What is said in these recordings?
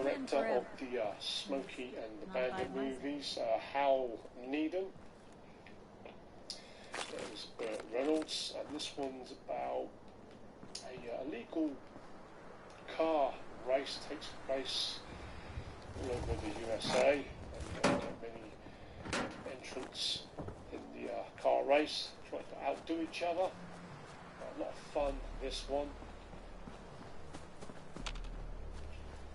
director of the Smokey and the Bandit movies, Hal Needham. There's Burt Reynolds, and this one's about a illegal car race takes place all over the USA, and many entrants in the car race trying to outdo each other. A lot of fun, this one.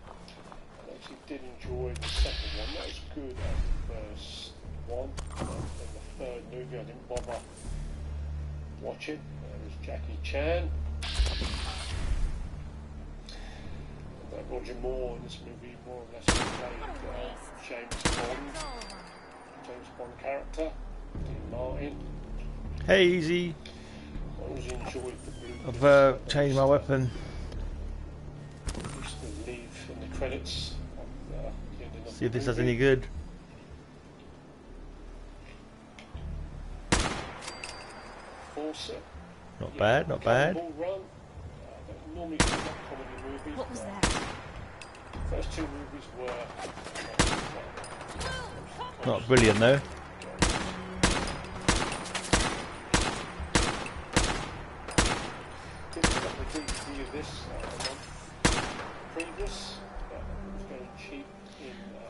I actually did enjoy the second one, not as good as the first one. And the third movie I didn't bother watching. There was Jackie Chan. Roger Moore in this movie more or less played James Bond character, Dean Martin. Hey, easy. I always enjoyed the blue. I've changed my weapon. Used to leave in the credits. See if this does any good. Fawcett. Not bad, not bad. Run. Normally comedy movies. What was that? First two movies were not brilliant though. Did get the DVD of this a month previous, but it was very cheap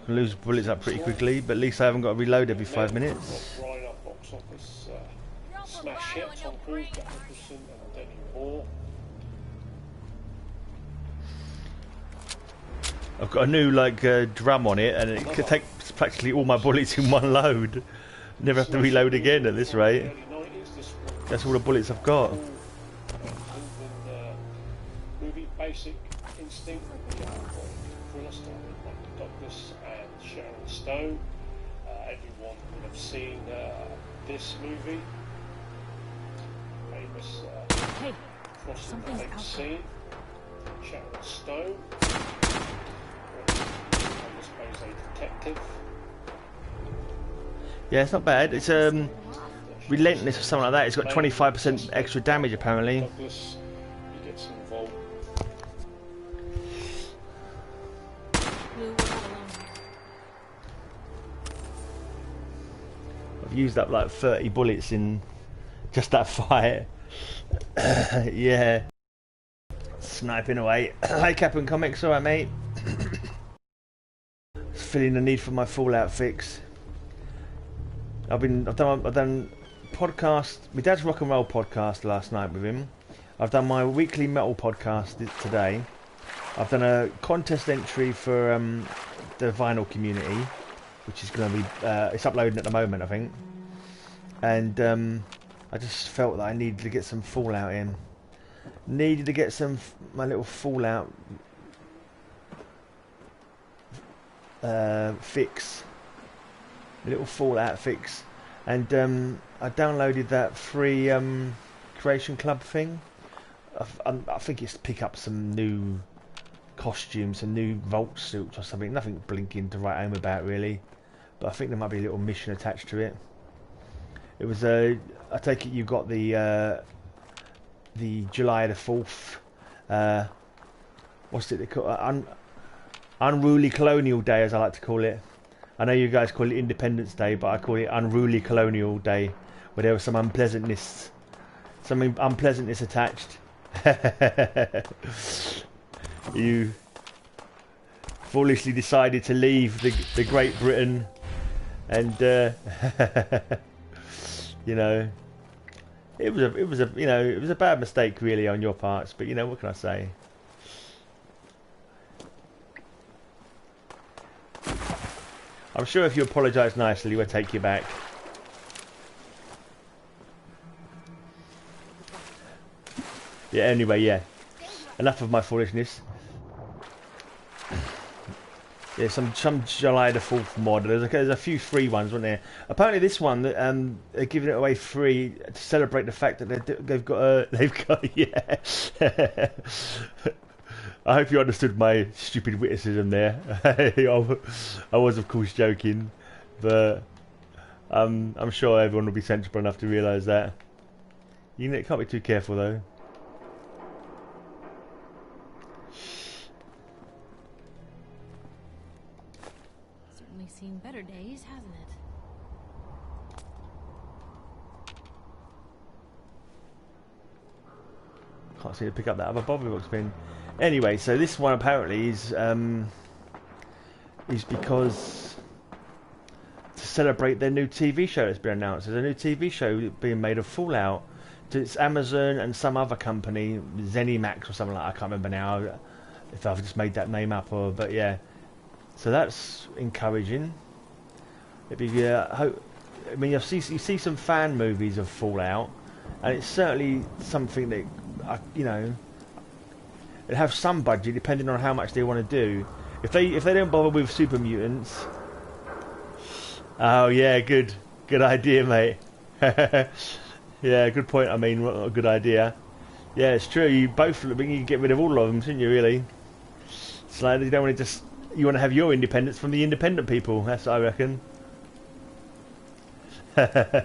in Lose bullets up pretty quickly, but at least I haven't got to reload every 5 minutes. Right up box office smash hit, Tom Cruise, Jack Nicholson and Demi Moore. I've got a new drum on it, and it could take practically all my bullets in one load. Never have to reload again at this rate. That's all the bullets I've got. Movie Basic Instinct, thriller starring Michael Douglas and Sharon Stone. Everyone would have seen this movie. Famous crossing the lake scene. Sharon Stone. Plays a detective. Yeah, it's not bad. It's Relentless or something like that. It's got 25% extra damage apparently. Douglas, he gets involved. I've used up like 30 bullets in just that fight. Yeah. Sniping away. Hey Captain Comics, alright mate. Feeling the need for my Fallout fix. I've done podcast, my dad's rock and roll podcast last night with him. I've done my weekly metal podcast today. I've done a contest entry for the vinyl community, which is going to be it's uploading at the moment I think. And I just felt that I needed to get some Fallout in. Needed to get some my little Fallout fix, a little Fallout fix, and I downloaded that free Creation Club thing. I think it's to pick up some new costumes, some new Vault suits or something. Nothing blinking to write home about really, but I think there might be a little mission attached to it. It was I take it you got the July the 4th. What's it they call it? Unruly Colonial Day, as I like to call it. I know you guys call it Independence Day, but I call it Unruly Colonial Day, where there was some unpleasantness attached. You foolishly decided to leave the Great Britain, and you know, it was a bad mistake really on your parts. But you know, what can I say? I'm sure if you apologise nicely, we'll take you back. Yeah, anyway, yeah. Enough of my foolishness. Yeah, some July the 4th mod. There's a few free ones, weren't there? Apparently this one, they're giving it away free to celebrate the fact that they've got yeah. I hope you understood my stupid witticism there. I was of course joking, but I'm sure everyone will be sensible enough to realise that. You can't be too careful though. certainly seen better days, hasn't it? Can't seem to pick up that other Bobby box pin. Anyway, so this one apparently is because to celebrate their new TV show that's been announced. There's a new TV show being made of Fallout. It's Amazon and some other company, ZeniMax or something like that. I can't remember now if I've just made that name up or, but yeah. So that's encouraging. It'd be, I mean, you see some fan movies of Fallout, and it's certainly something that, you know, it have some budget depending on how much they want to do. If they don't bother with super mutants, oh yeah, good idea, mate. Yeah, good point. I mean, what a good idea. Yeah, it's true. You can get rid of all of them, shouldn't you? Really? It's like you don't want to just. You want to have your independence from the independent people. That's what I reckon. I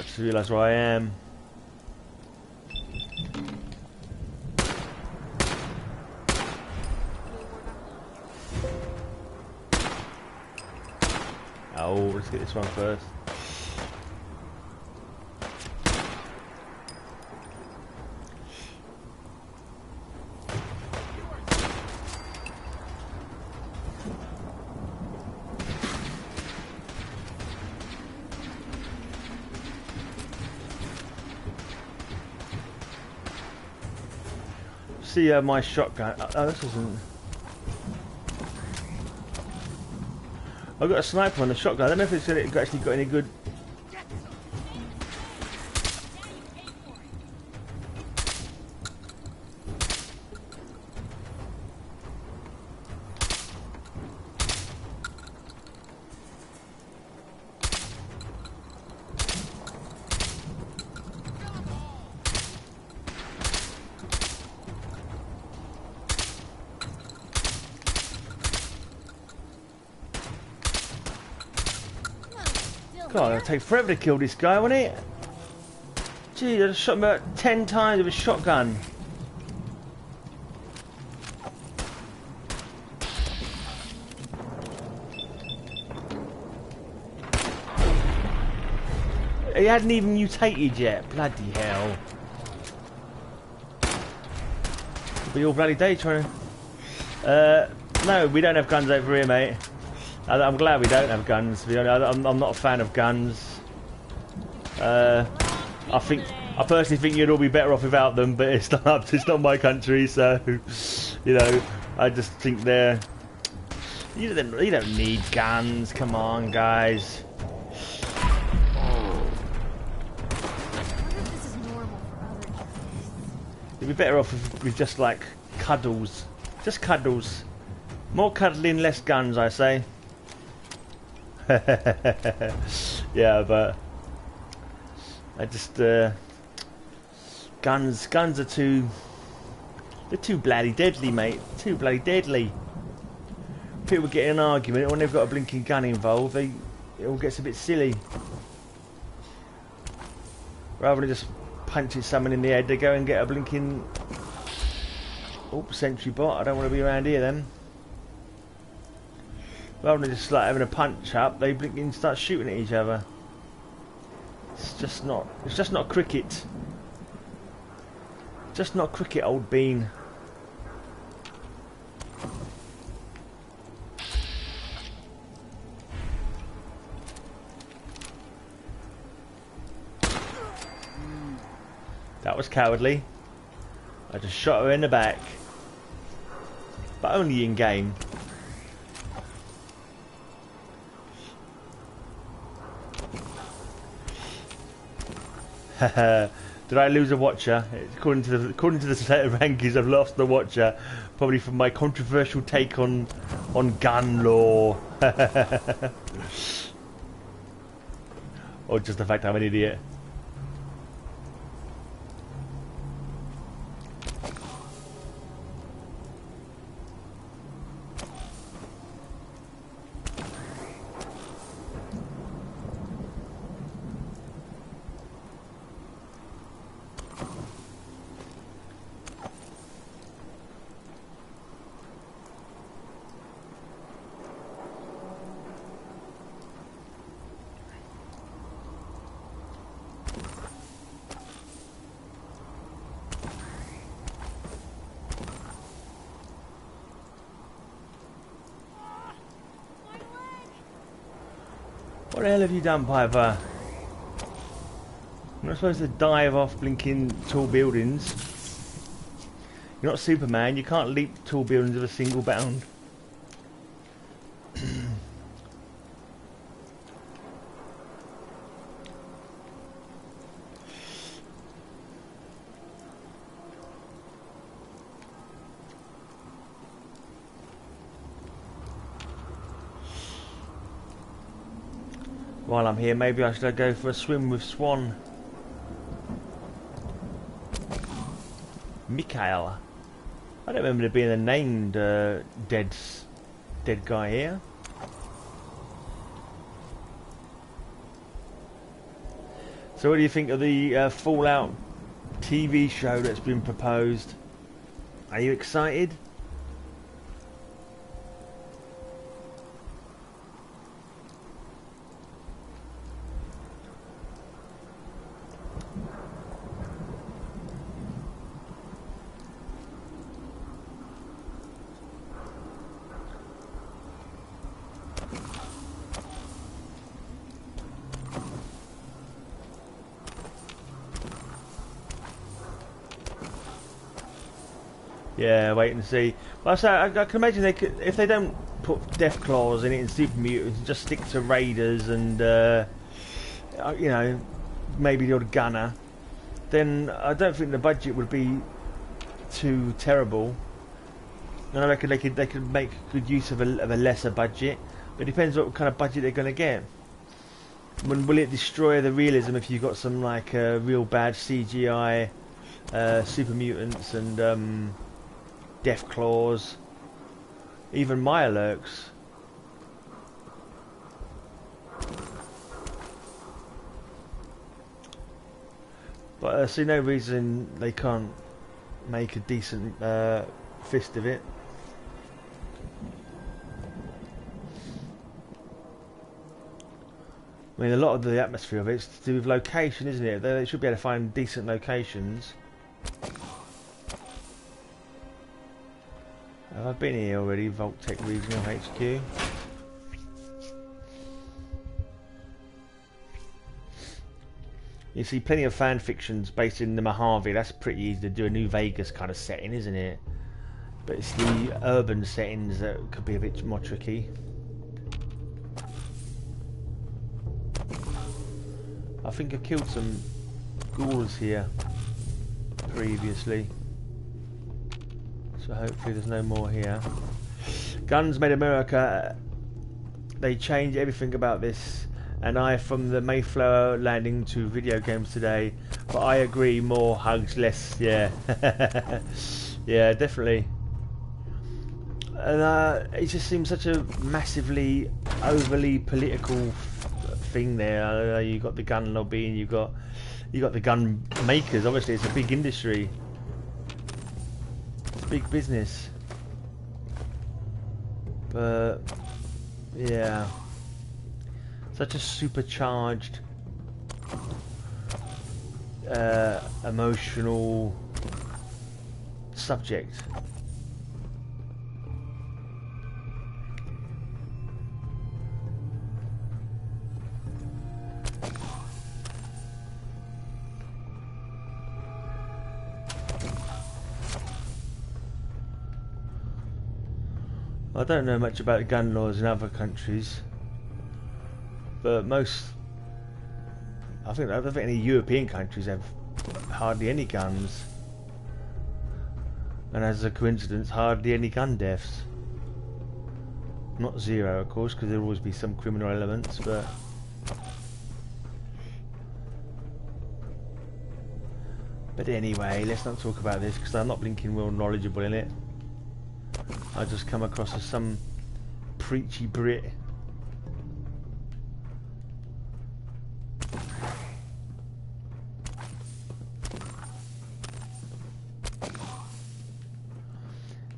just realised where I am. Oh, let's get this one first. See my shotgun. Oh, this isn't. I've got a sniper on the shotgun. I don't know if it's actually got any good. God, it'll take forever to kill this guy, won't it? Gee, I just shot him about 10 times with a shotgun. He hadn't even mutated yet. Bloody hell. It'll be all bloody day trying to... no, we don't have guns over here, mate. I'm glad we don't have guns, to be honest. I'm not a fan of guns. I personally think you'd all be better off without them, but it's not my country, so you know, I just think you don't need guns. Come on, guys. You'd be better off with just like cuddles, just cuddles, more cuddling, less guns, I say. Yeah, but I just guns are too bloody deadly, mate. Too bloody deadly. People get in an argument when they've got a blinking gun involved. It all gets a bit silly. Rather than just punching someone in the head, they go and get a blinking sentry bot. I don't want to be around here then. Rather than just like having a punch up, they blink and start shooting at each other. It's just not cricket. Just not cricket, old bean. That was cowardly. I just shot her in the back. But only in game. Did I lose a watcher? According to the set of rankings, I've lost the watcher, probably from my controversial take on gun law, or just the fact I'm an idiot. What the hell have you done, Piper? You're not supposed to dive off blinking tall buildings. You're not Superman, you can't leap tall buildings with a single bound. While I'm here, maybe I should go for a swim with Swan. Mikhail. I don't remember there being a named dead guy here. So what do you think of the Fallout TV show that's been proposed? Are you excited? Yeah, wait and see. Well, I can imagine they could, if they don't put Death Claws in it and Super Mutants, and just stick to Raiders and you know, maybe the odd Gunner, then I don't think the budget would be too terrible. And I reckon they could make good use of a lesser budget. But it depends what kind of budget they're going to get. Will it destroy the realism if you've got some like real bad CGI Super Mutants and Death Claws, even Mirelurks? But I see no reason they can't make a decent fist of it. I mean, a lot of the atmosphere of it's to do with location, isn't it? They should be able to find decent locations. Have I been here already? Vault-Tec Regional HQ. You see plenty of fan fictions based in the Mojave. That's pretty easy to do, a New Vegas kind of setting, isn't it? But it's the urban settings that could be a bit more tricky. I think I killed some ghouls here previously. So hopefully there's no more here. Guns Made America. They changed everything about this. And I, from the Mayflower landing to video games today. But I agree, more hugs, less, yeah. Yeah, definitely. And it just seems such a massively, overly political thing there. You got the gun lobby and you got the gun makers. Obviously, it's a big industry. Big business, but yeah, such a supercharged emotional subject. I don't know much about gun laws in other countries, but I don't think any European countries have hardly any guns, and as a coincidence, hardly any gun deaths. Not zero, of course, because there'll always be some criminal elements, but anyway, let's not talk about this because I'm not blinking real knowledgeable in it. I just come across as some preachy Brit.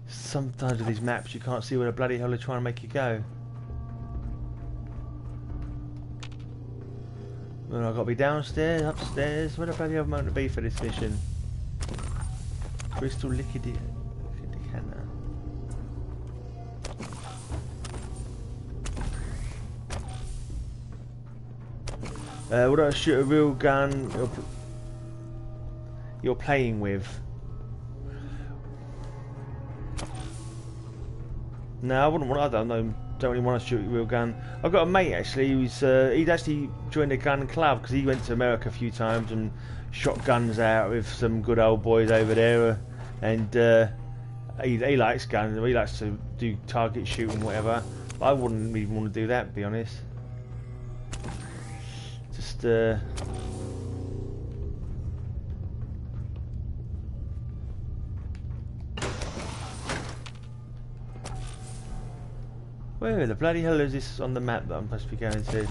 Sometimes with these maps you can't see where the bloody hell they're trying to make you go. Well, I've got to be downstairs, upstairs. Where the bloody hell am I going to be for this mission? Crystal Liquid Decanter. Would I shoot a real gun you're playing with? No, I wouldn't want. I don't really want to shoot a real gun. I've got a mate actually who's he'd actually joined a gun club because he went to America a few times and shot guns out with some good old boys over there, and he likes guns. He likes to do target shooting, whatever. But I wouldn't even want to do that, to be honest. Just where the bloody hell is this on the map that I'm supposed to be going to?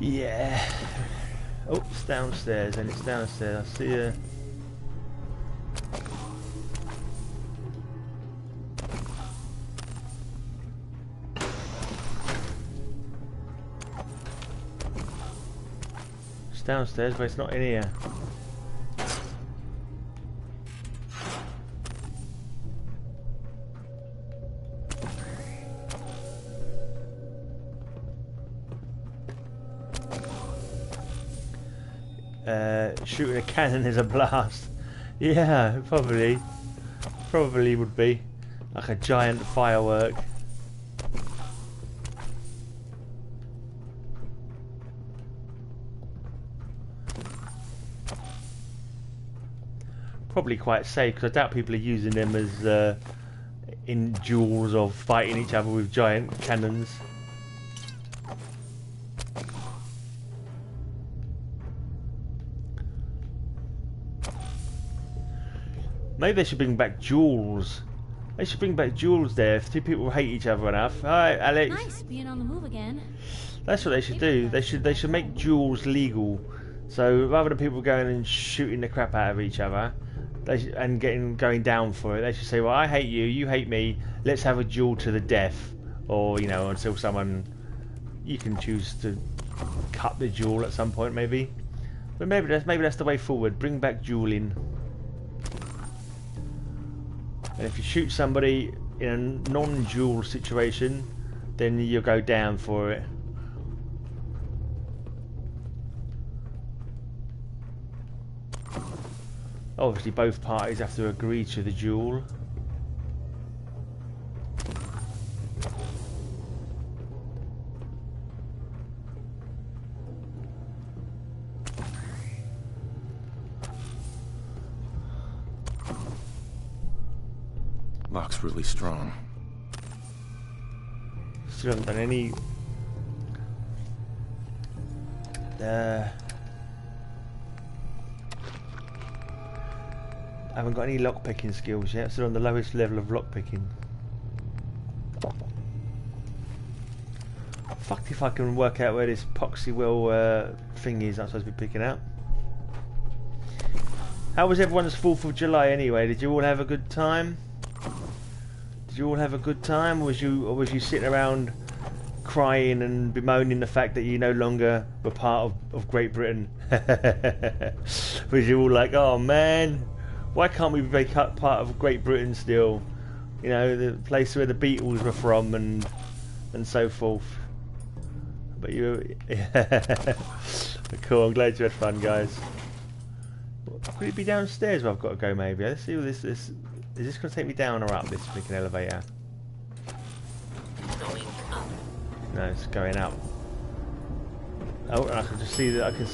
Yeah. Oh, it's downstairs, and it's downstairs. I see you. It's downstairs, but it's not in here. Shooting a cannon is a blast. Yeah, probably would be like a giant firework. Probably quite safe because I doubt people are using them as in duels of fighting each other with giant cannons. Maybe they should bring back duels. They should bring back duels there if two people hate each other enough. Hi, Alex. Nice being on the move again. That's what they should do. They should make duels legal. So rather than people going and shooting the crap out of each other, and going down for it, they should say, "Well, I hate you, you hate me. Let's have a duel to the death," or until someone. You can choose to cut the duel at some point, maybe. But maybe that's the way forward. Bring back dueling. And if you shoot somebody in a non-duel situation, then you go down for it. Obviously both parties have to agree to the duel. Lock's really strong. Still haven't done any. I haven't got any lockpicking skills yet. Still on the lowest level of lockpicking. Fucked if I can work out where this epoxy wheel thing is I'm supposed to be picking up. How was everyone's 4th of July anyway? Did you all have a good time? Did you all have a good time, or was you sitting around crying and bemoaning the fact that you no longer were part of Great Britain? Was you all like, oh man, why can't we be part of Great Britain still? You know, the place where the Beatles were from and so forth. But you, cool. I'm glad you had fun, guys. Could it be downstairs where I've got to go? Maybe. Let's see what this is. Is this going to take me down or up, this freaking elevator? Going up. No, it's going up. Oh, and I can just see that I can...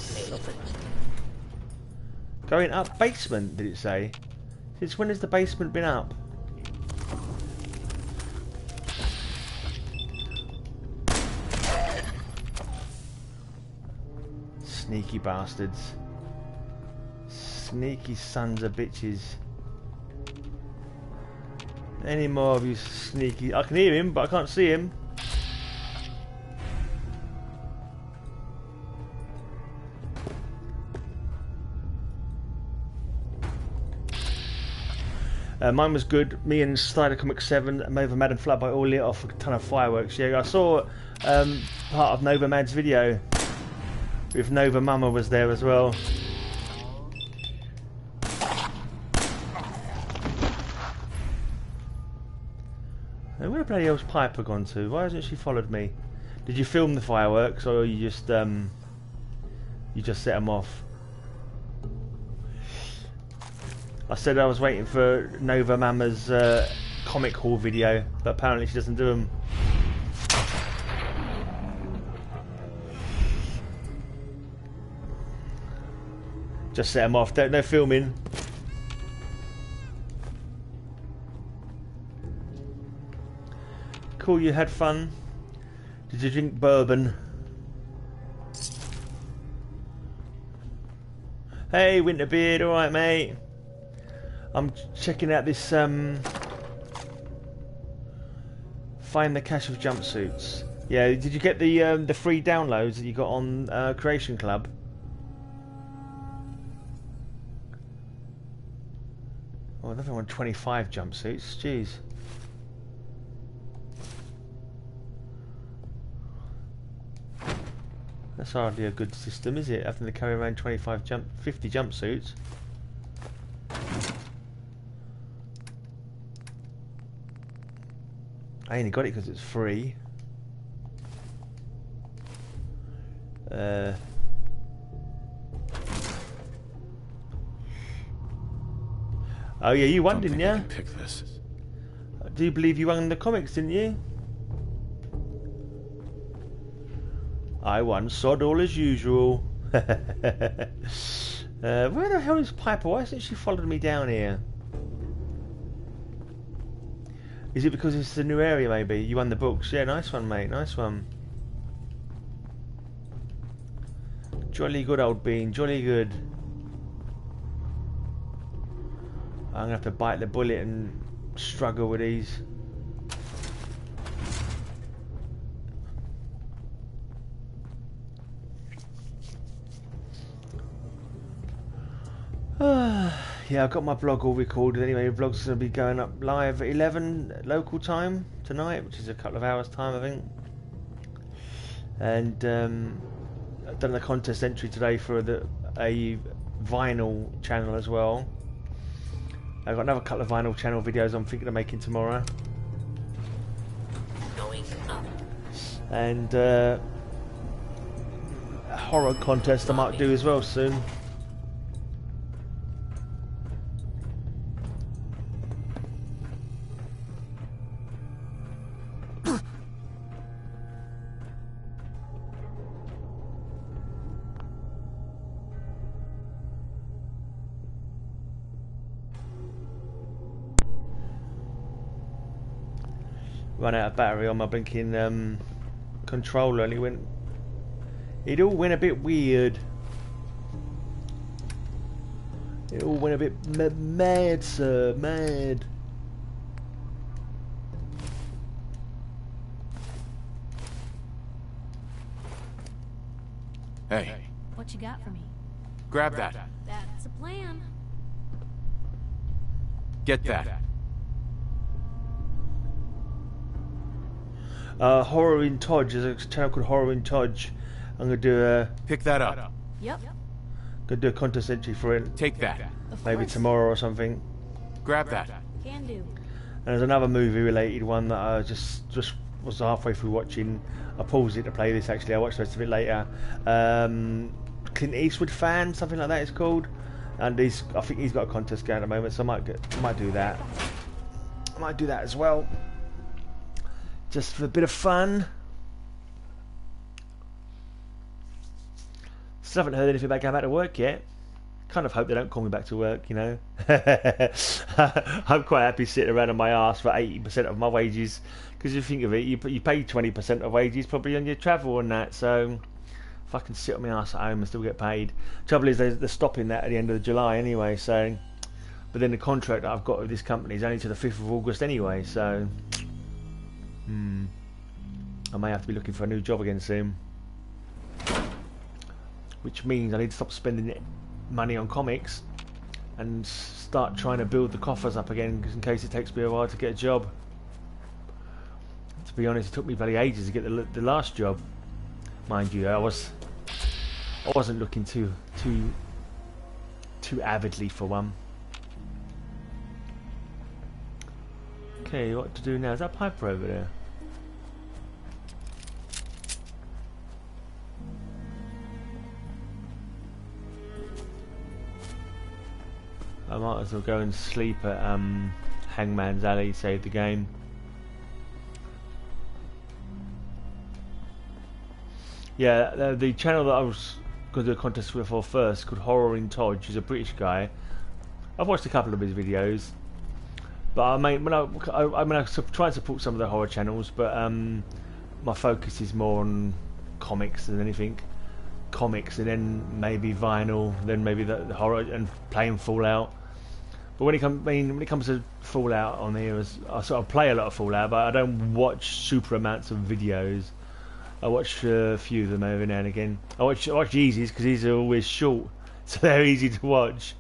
Going up basement, did it say? Since when has the basement been up? Sneaky bastards. Sneaky sons of bitches. Any more of you sneaky... I can hear him, but I can't see him. Mine was good. Me and Slider Comic 7, Nova Mad and Flood by all lit off a ton of fireworks. Yeah, I saw part of Nova Mad's video with Nova Mama was there as well. Where the bloody hell's Piper gone to? Why hasn't she followed me? Did you film the fireworks, or you just set them off? I said I was waiting for Nova Mama's comic haul video, but apparently she doesn't do them. Just set them off. No filming. Cool, you had fun. Did you drink bourbon? Hey, Winterbeard, alright mate. I'm checking out this Find the Cache of Jumpsuits. Yeah, did you get the free downloads that you got on Creation Club? Oh, another one, 25 jumpsuits. Jeez. That's hardly a good system, is it? Having to carry around 50 jumpsuits. I only got it because it's free. Oh yeah, you won, didn't you? Pick this. Do you believe you won the comics, didn't you? I won sod all as usual. Where the hell is Piper? Why hasn't she followed me down here? Is it because it's a new area maybe? You won the books. Yeah, nice one mate, nice one. Jolly good old bean, jolly good. I'm gonna have to bite the bullet and struggle with these. Yeah, I've got my blog all recorded anyway. The vlog's going to be going up live at 11 local time tonight, which is a couple of hours time I think. And I've done the contest entry today for a vinyl channel as well. I've got another couple of vinyl channel videos I'm thinking of making tomorrow. Going up. And a horror contest I might do as well soon. Run out of battery on my blinking controller and it all went a bit weird. It all went a bit mad, sir, mad. Hey, What you got for me? grab that. That's a plan. Get that. Horror in Todge. There's a channel called Horror in Todge. I'm gonna do Pick that up. Yep. a contest entry for it. Take that. Of Maybe course. tomorrow or something. Grab that. Can do. And there's another movie related one that I just was halfway through watching. I paused it to play this actually. I watched the rest of it later. Clint Eastwood fan, something like that it's called. And I think he's got a contest going at the moment, so I might do that. I might do that as well. Just for a bit of fun. Still haven't heard anything about going back to work yet. Kind of hope they don't call me back to work, you know. I'm quite happy sitting around on my arse for 80% of my wages. Because you think of it, you pay 20% of wages probably on your travel and that. So if I can sit on my arse at home and still get paid. Trouble is they're stopping that at the end of July anyway. So, but then the contract that I've got with this company is only to the 5th of August anyway. So I may have to be looking for a new job again soon. Which means I need to stop spending money on comics and start trying to build the coffers up again, in case it takes me a while to get a job. To be honest, it took me bloody ages to get the last job. Mind you, I wasn't looking too avidly for one. Okay, what to do now? Is that Piper over there? I might as well go and sleep at Hangman's Alley, save the game. Yeah, the channel that I was going to do a contest for first, called Horror in Todge, he's a British guy. I've watched a couple of his videos, but I try and support some of the horror channels, but my focus is more on comics than anything. Comics, and then maybe vinyl, then maybe the horror, and playing Fallout. But when it comes to Fallout on here, I sort of play a lot of Fallout, but I don't watch super amounts of videos. I watch a few of them every now and again. I watch Yeezys because these are always short, so they're easy to watch.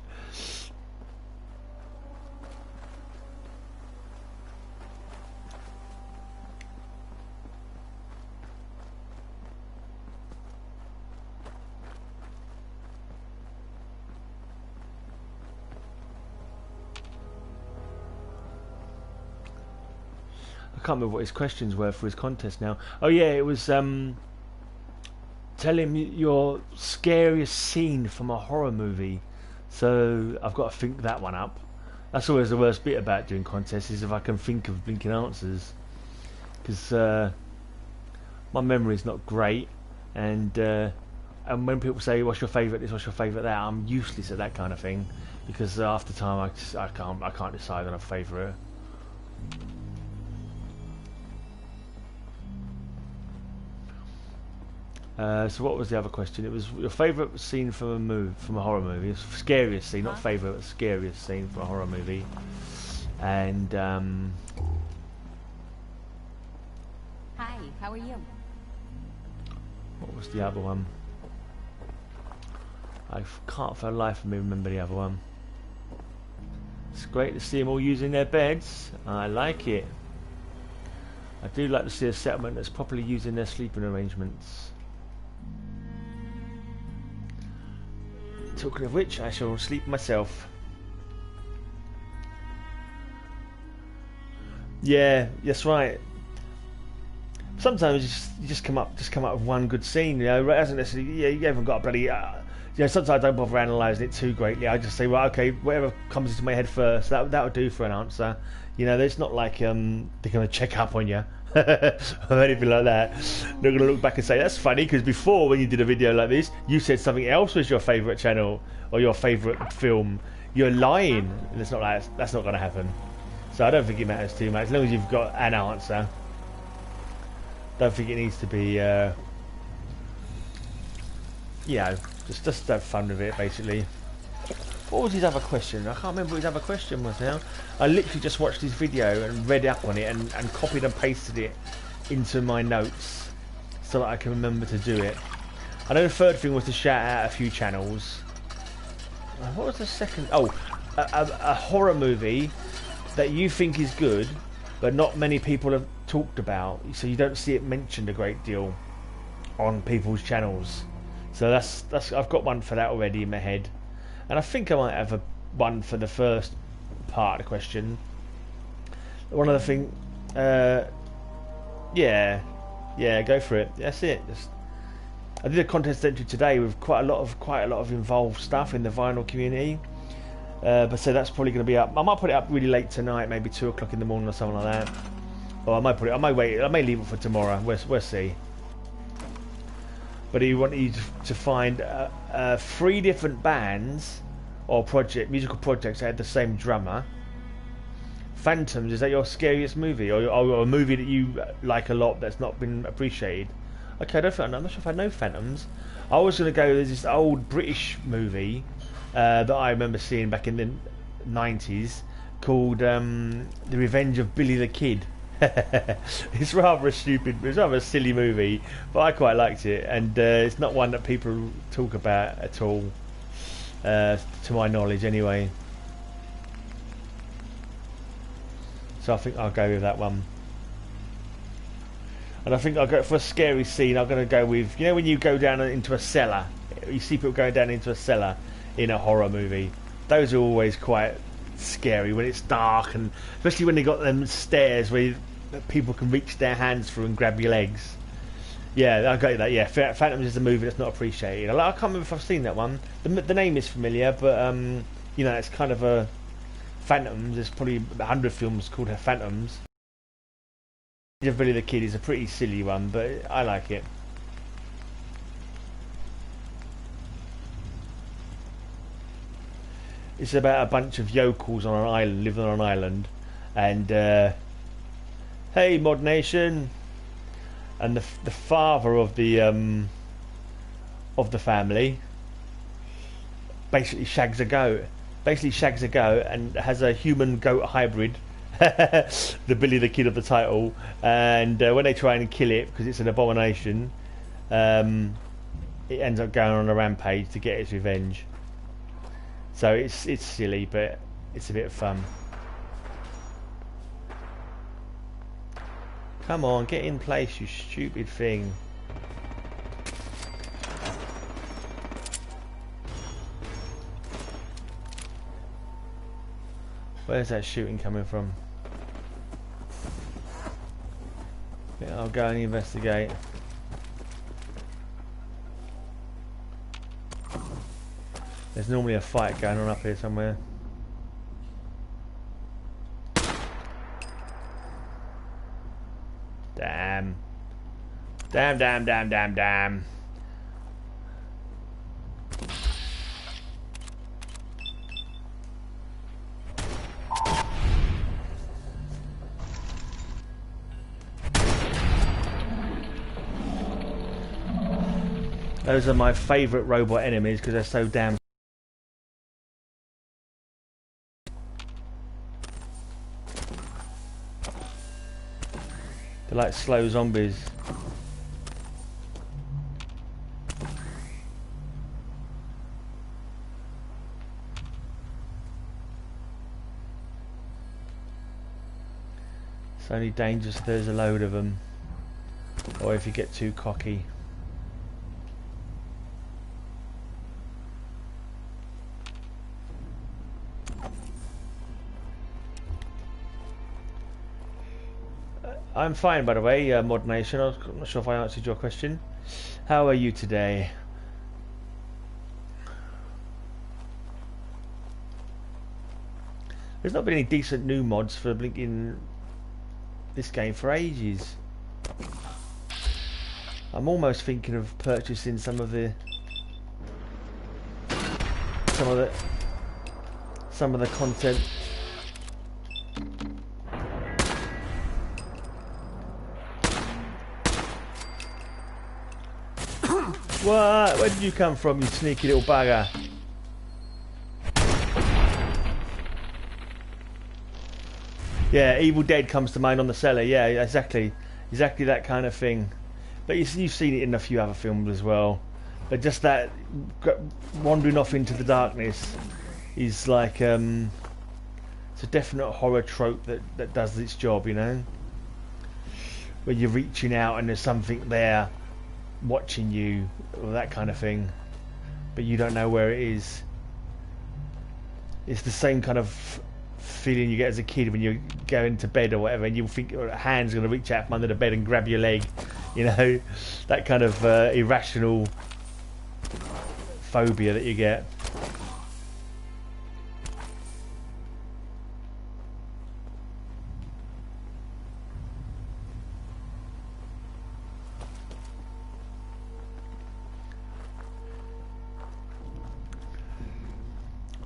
I can't remember what his questions were for his contest now. Oh yeah, it was tell him your scariest scene from a horror movie. So I've got to think that one up. That's always the worst bit about doing contests, is if I can think of blinking answers, because my memory's not great, and when people say what's your favourite this, what's your favourite that, I'm useless at that kind of thing, because after time I can't decide on a favourite. So what was the other question? It was your favourite scene from a horror movie. It's scariest scene, not favourite, but scariest scene from a horror movie. And Hi, how are you? what was the other one? I can't for the life of me remember the other one. It's great to see them all using their beds. I like it. I do like to see a settlement that's properly using their sleeping arrangements. Talking of which, I shall sleep myself. Yeah, that's right. Sometimes you just come up with one good scene. You know, it hasn't necessarily. Yeah, you haven't got a bloody. You know, sometimes I don't bother analysing it too greatly. I just say, well, okay, whatever comes into my head first, that'll do for an answer. You know, it's not like they're going to check up on you or anything like that. They're going to look back and say, that's funny, because before, when you did a video like this, you said something else was your favourite channel or your favourite film. You're lying. And it's not like that's not going to happen. So I don't think it matters too much, as long as you've got an answer. Don't think it needs to be, just have fun with it, basically. What was his other question? I can't remember what his other question was now. I literally just watched his video and read up on it and copied and pasted it into my notes so that I can remember to do it. I know the third thing was to shout out a few channels. What was the second? Oh, a horror movie that you think is good, but not many people have talked about, so you don't see it mentioned a great deal on people's channels. So that's I've got one for that already in my head. And I think I might have one for the first part of the question. One other thing, yeah, go for it. That's it. I did a contest entry today with quite a lot of involved stuff in the vinyl community. But so that's probably going to be up. I might put it up really late tonight, maybe 2 o'clock in the morning or something like that. Or I might wait. I may leave it for tomorrow. We'll see. But he wanted you to find 3 different bands or musical projects that had the same drummer. Phantoms, is that your scariest movie, or a movie that you like a lot that's not been appreciated? Okay, I'm not sure if I know Phantoms. I was going to go. There's this old British movie that I remember seeing back in the 90s called The Revenge of Billy the Kid. It's rather a silly movie, but I quite liked it, and it's not one that people talk about at all, to my knowledge anyway. So I think I'll go with that one. And I think I'll go for a scary scene. I'm going to go with, you know, when you go down into a cellar, you see people going down into a cellar in a horror movie. Those are always quite scary when it's dark, and especially when they got them stairs where that people can reach their hands through and grab your legs. Yeah, I got that. Yeah, Phantoms is a movie that's not appreciated. I can't remember if I've seen that one. The name is familiar, but you know, it's kind of a Phantoms. There's probably 100 films called Phantoms. Billy the Kid is a pretty silly one, but I like it. It's about a bunch of yokels on an island, living on an island, and hey, Mod Nation, and the father of the family basically shags a goat. And has a human goat hybrid, the Billy the Kid of the title, and when they try and kill it because it's an abomination, it ends up going on a rampage to get its revenge. So it's silly, but it's a bit of fun. Come on, get in place, you stupid thing. Where's that shooting coming from? Yeah, I'll go and investigate. There's normally a fight going on up here somewhere. Damn. Damn. Those are my favourite robot enemies because they're so damn. They're like slow zombies. It's only dangerous if there's a load of them, or if you get too cocky. I'm fine, by the way, Mod Nation. I'm not sure if I answered your question. How are you today? There's not been any decent new mods for blinking this game for ages. I'm almost thinking of purchasing some of the content. What? Where did you come from, you sneaky little bugger? Yeah, Evil Dead comes to mind on the cellar. Yeah, exactly that kind of thing. But you've seen it in a few other films as well. But just that wandering off into the darkness is like it's a definite horror trope that does its job, you know. When you're reaching out and there's something there watching you, or that kind of thing, but you don't know where it is. It's the same kind of feeling you get as a kid when you go into bed or whatever, and you think a hand's going to reach out from under the bed and grab your leg, you know, that kind of irrational phobia that you get.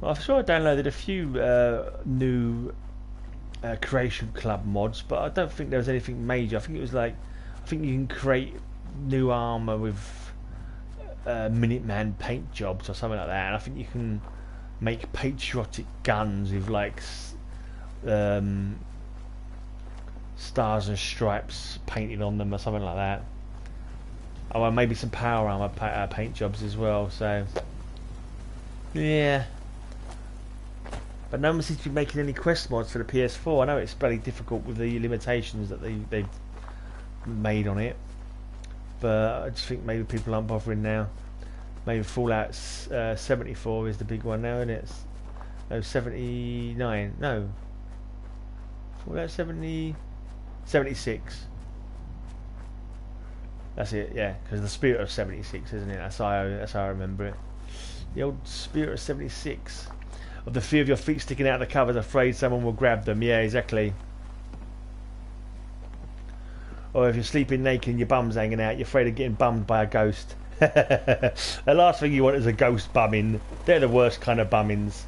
I'm sure I downloaded a few new Creation Club mods, but I don't think there was anything major. I think you can create new armour with Minuteman paint jobs or something like that, and I think you can make patriotic guns with like stars and stripes painted on them or something like that. Oh, and maybe some power armour paint jobs as well, so yeah. But no one seems to be making any quest mods for the PS4. I know it's very difficult with the limitations that they've made on it, but I just think maybe people aren't bothering now. Maybe Fallout 74 is the big one now, isn't it? No, 79. No. What about 70? 76. That's it, yeah. Because the Spirit of 76, isn't it? That's how I remember it. The old Spirit of 76. Of the fear of your feet sticking out of the covers, afraid someone will grab them. Yeah, exactly. Or if you're sleeping naked and your bum's hanging out, you're afraid of getting bummed by a ghost. The last thing you want is a ghost bumming. They're the worst kind of bummings.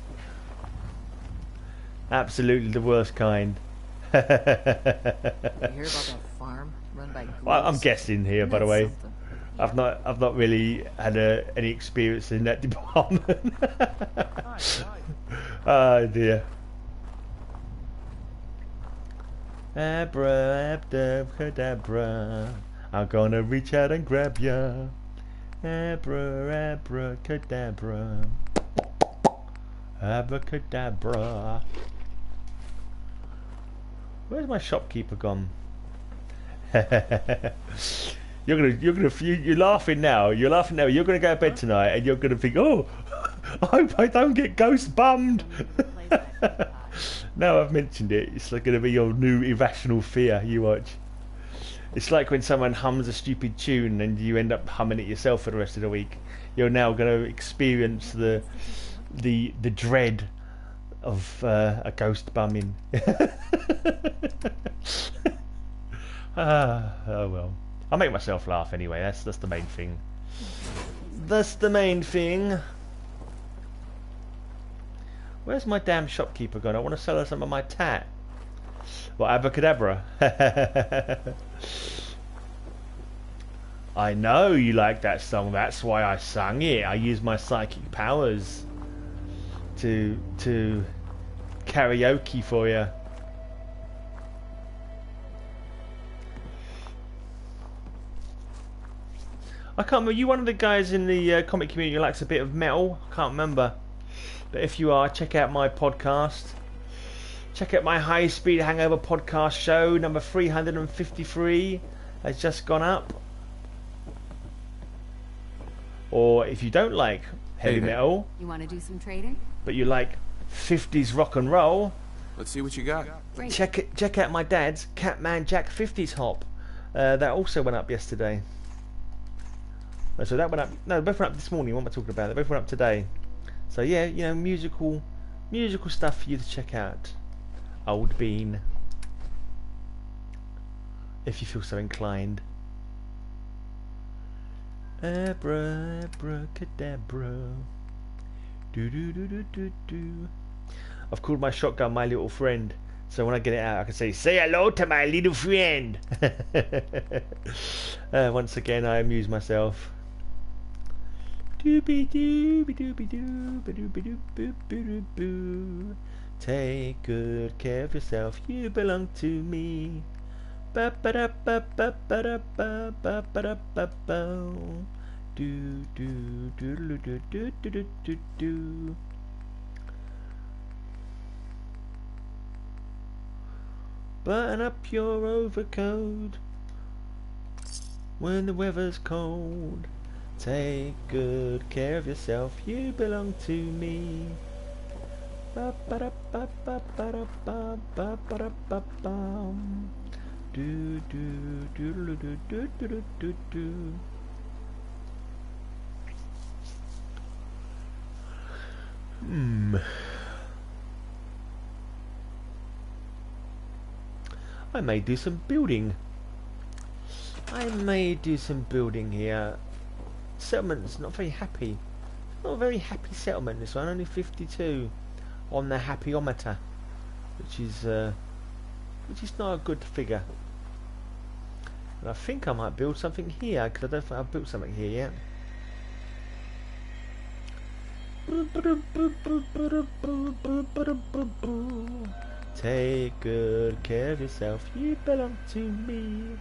Absolutely the worst kind. You hear about that farm run by ghouls? Well, I'm guessing here, Isn't by the that way. something? I've not really had any experience in that department. Oh dear. Abracadabra, I'm gonna reach out and grab ya. Abracadabra, abracadabra. Where's my shopkeeper gone? You're laughing now. You're laughing now. You're gonna go to bed tonight, and you're gonna think, oh, I hope I don't get ghost bummed. Now I've mentioned it, it's like going to be your new irrational fear. You watch. It's like when someone hums a stupid tune and you end up humming it yourself for the rest of the week. You're now going to experience the dread of a ghost bumming. Oh well. I make myself laugh anyway. That's the main thing. That's the main thing. Where's my damn shopkeeper gone? I want to sell her some of my tat. Well, abracadabra. I know you like that song. That's why I sang it. I used my psychic powers to karaoke for you. I can't remember. You one of the guys in the comic community who likes a bit of metal? I can't remember. But if you are, check out my podcast. Check out my High Speed Hangover podcast show. Number 353 has just gone up. Or if you don't like heavy metal, You want to do some trading? but you like 50s rock and roll, Let's see what you got. Great. check out my dad's Catman Jack 50s hop. That also went up yesterday. So that went up. No, they both went up this morning. What am I talking about? They both went up today. So yeah, you know, musical stuff for you to check out. Old Bean, if you feel so inclined. Abracadabra. Do do do do do do. I've called my shotgun my little friend, so when I get it out, I can say hello to my little friend. Once again, I amuse myself. Doobie doobie doobie doobie doobie doobie doobie doo. Take good care of yourself. You belong to me. Ba ba da ba ba ba da ba ba ba da ba ba. Do do do do do do do do do. Button up your overcoat when the weather's cold. Take good care of yourself, you belong to me. Ba ba da ba ba ba da ba ba ba da ba bum. Do do do do do do do do do. I may do some building. Here. Settlement's not very happy. Not a very happy settlement, this one. Only 52 on the happyometer, which is not a good figure. And I think I might build something here, because I don't think I've built something here yet. Take good care of yourself, you belong to me.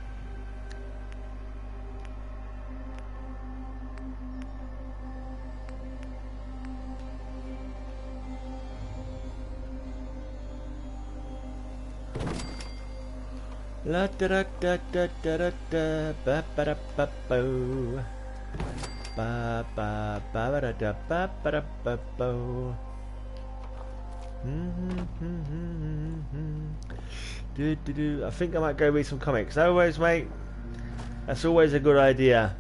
La da da da da da da da ba ba da ba bo ba ba ba ba da da ba ba da ba bo. I think I might go read some comics. Always, mate. That's always a good idea.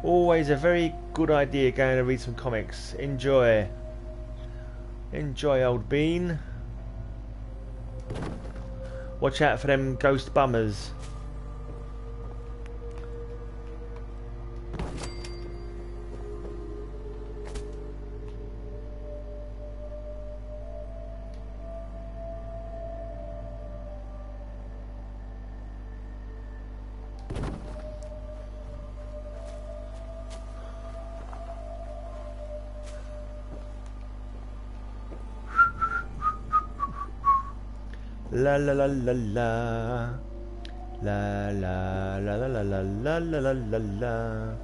Always a very good idea going to read some comics. Enjoy. Enjoy, old bean. Watch out for them ghost bummers. La la la la la la la la la la la la la la la.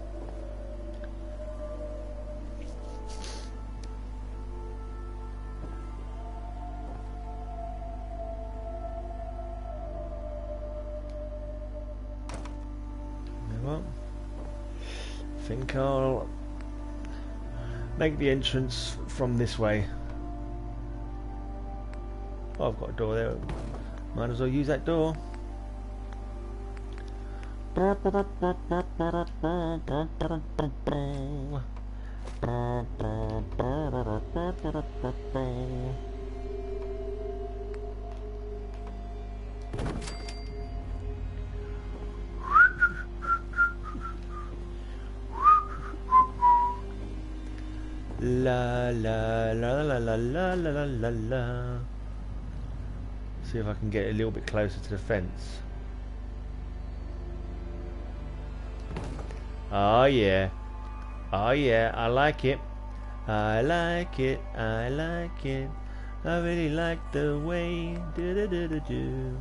Well, I think I'll make the entrance from this way. Oh, I've got a door there. Might as well use that door. La la la la la la la la la. See if I can get a little bit closer to the fence. Oh yeah. Oh yeah, I like it. I like it. I like it. I really like the way do do do do do.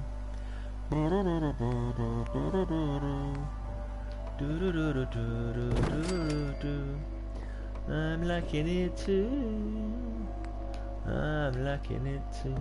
Do do do do do do do do. I'm liking it too. I'm liking it too.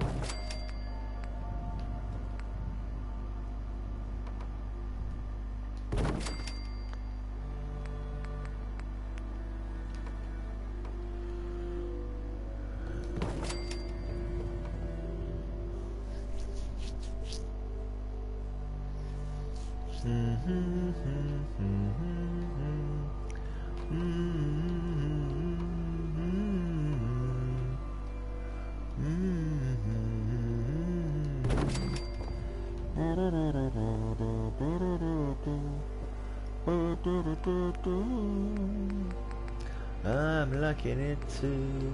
I'm liking it too.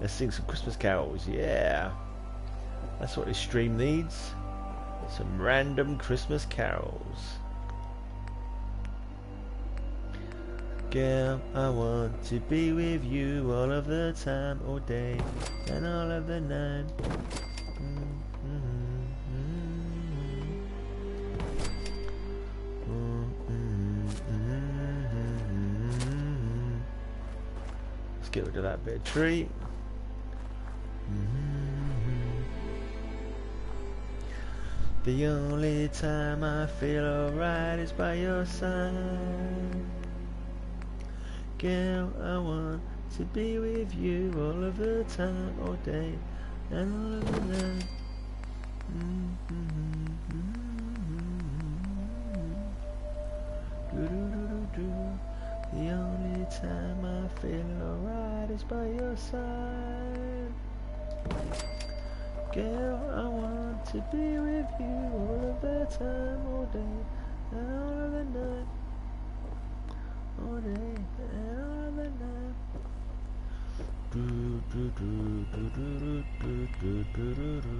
Let's sing some Christmas carols, yeah. That's what this stream needs. Some random Christmas carols. Girl, I want to be with you all of the time, all day, and all of the night. Let's get rid of that bit of tree. The only time I feel alright is by your side. Girl, I want to be with you all of the time, all day, and all of the night. The only time I feel alright is by your side. Girl, I want to be with you all of the time, all day, and all of the night. All day, and all of the night. Do, do, do, do, do, do, do, do, do, do.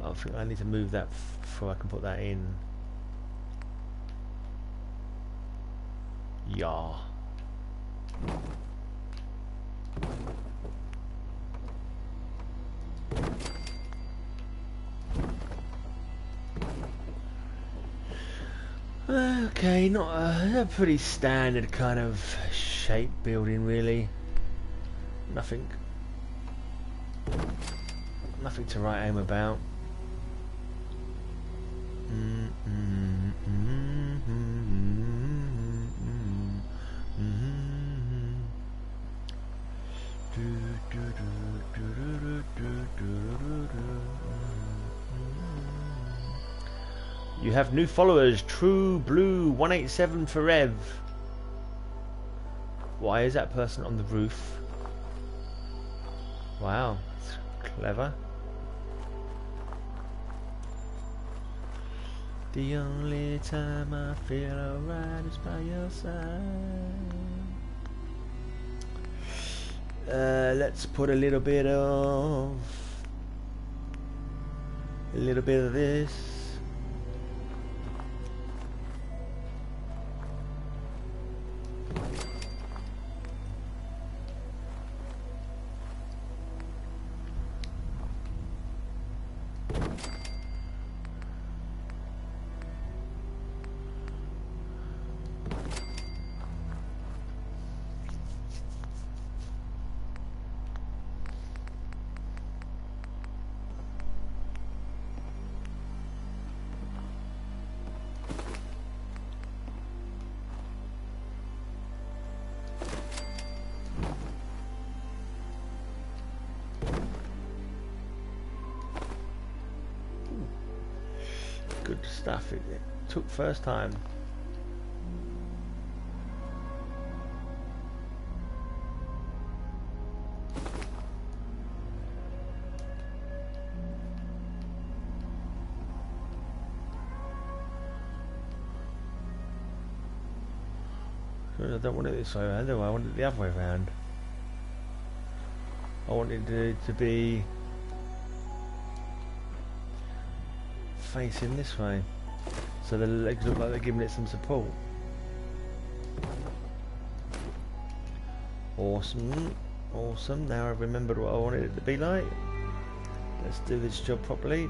I think I need to move that before I can put that in. Yeah. Okay, not a pretty standard kind of shape building, really. Nothing to write home about. You have new followers, True Blue 187 for Rev. Why is that person on the roof? Wow, that's clever. The only time I feel alright is by your side. Let's put a little bit of this. Good stuff. It took first time. I don't want it this way around, do I? I want it the other way around. I want it to be facing this way, so the legs look like they're giving it some support. Awesome, awesome. Now I've remembered what I wanted it to be like. Let's do this job properly.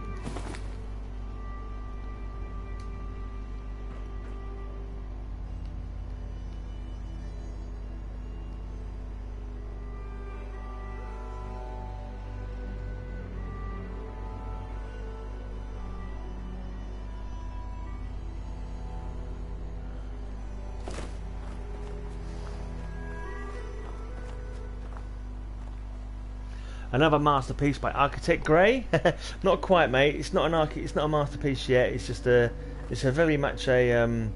Another masterpiece by Architect Grey. Not quite, mate. It's not a masterpiece yet. It's just it's a very much a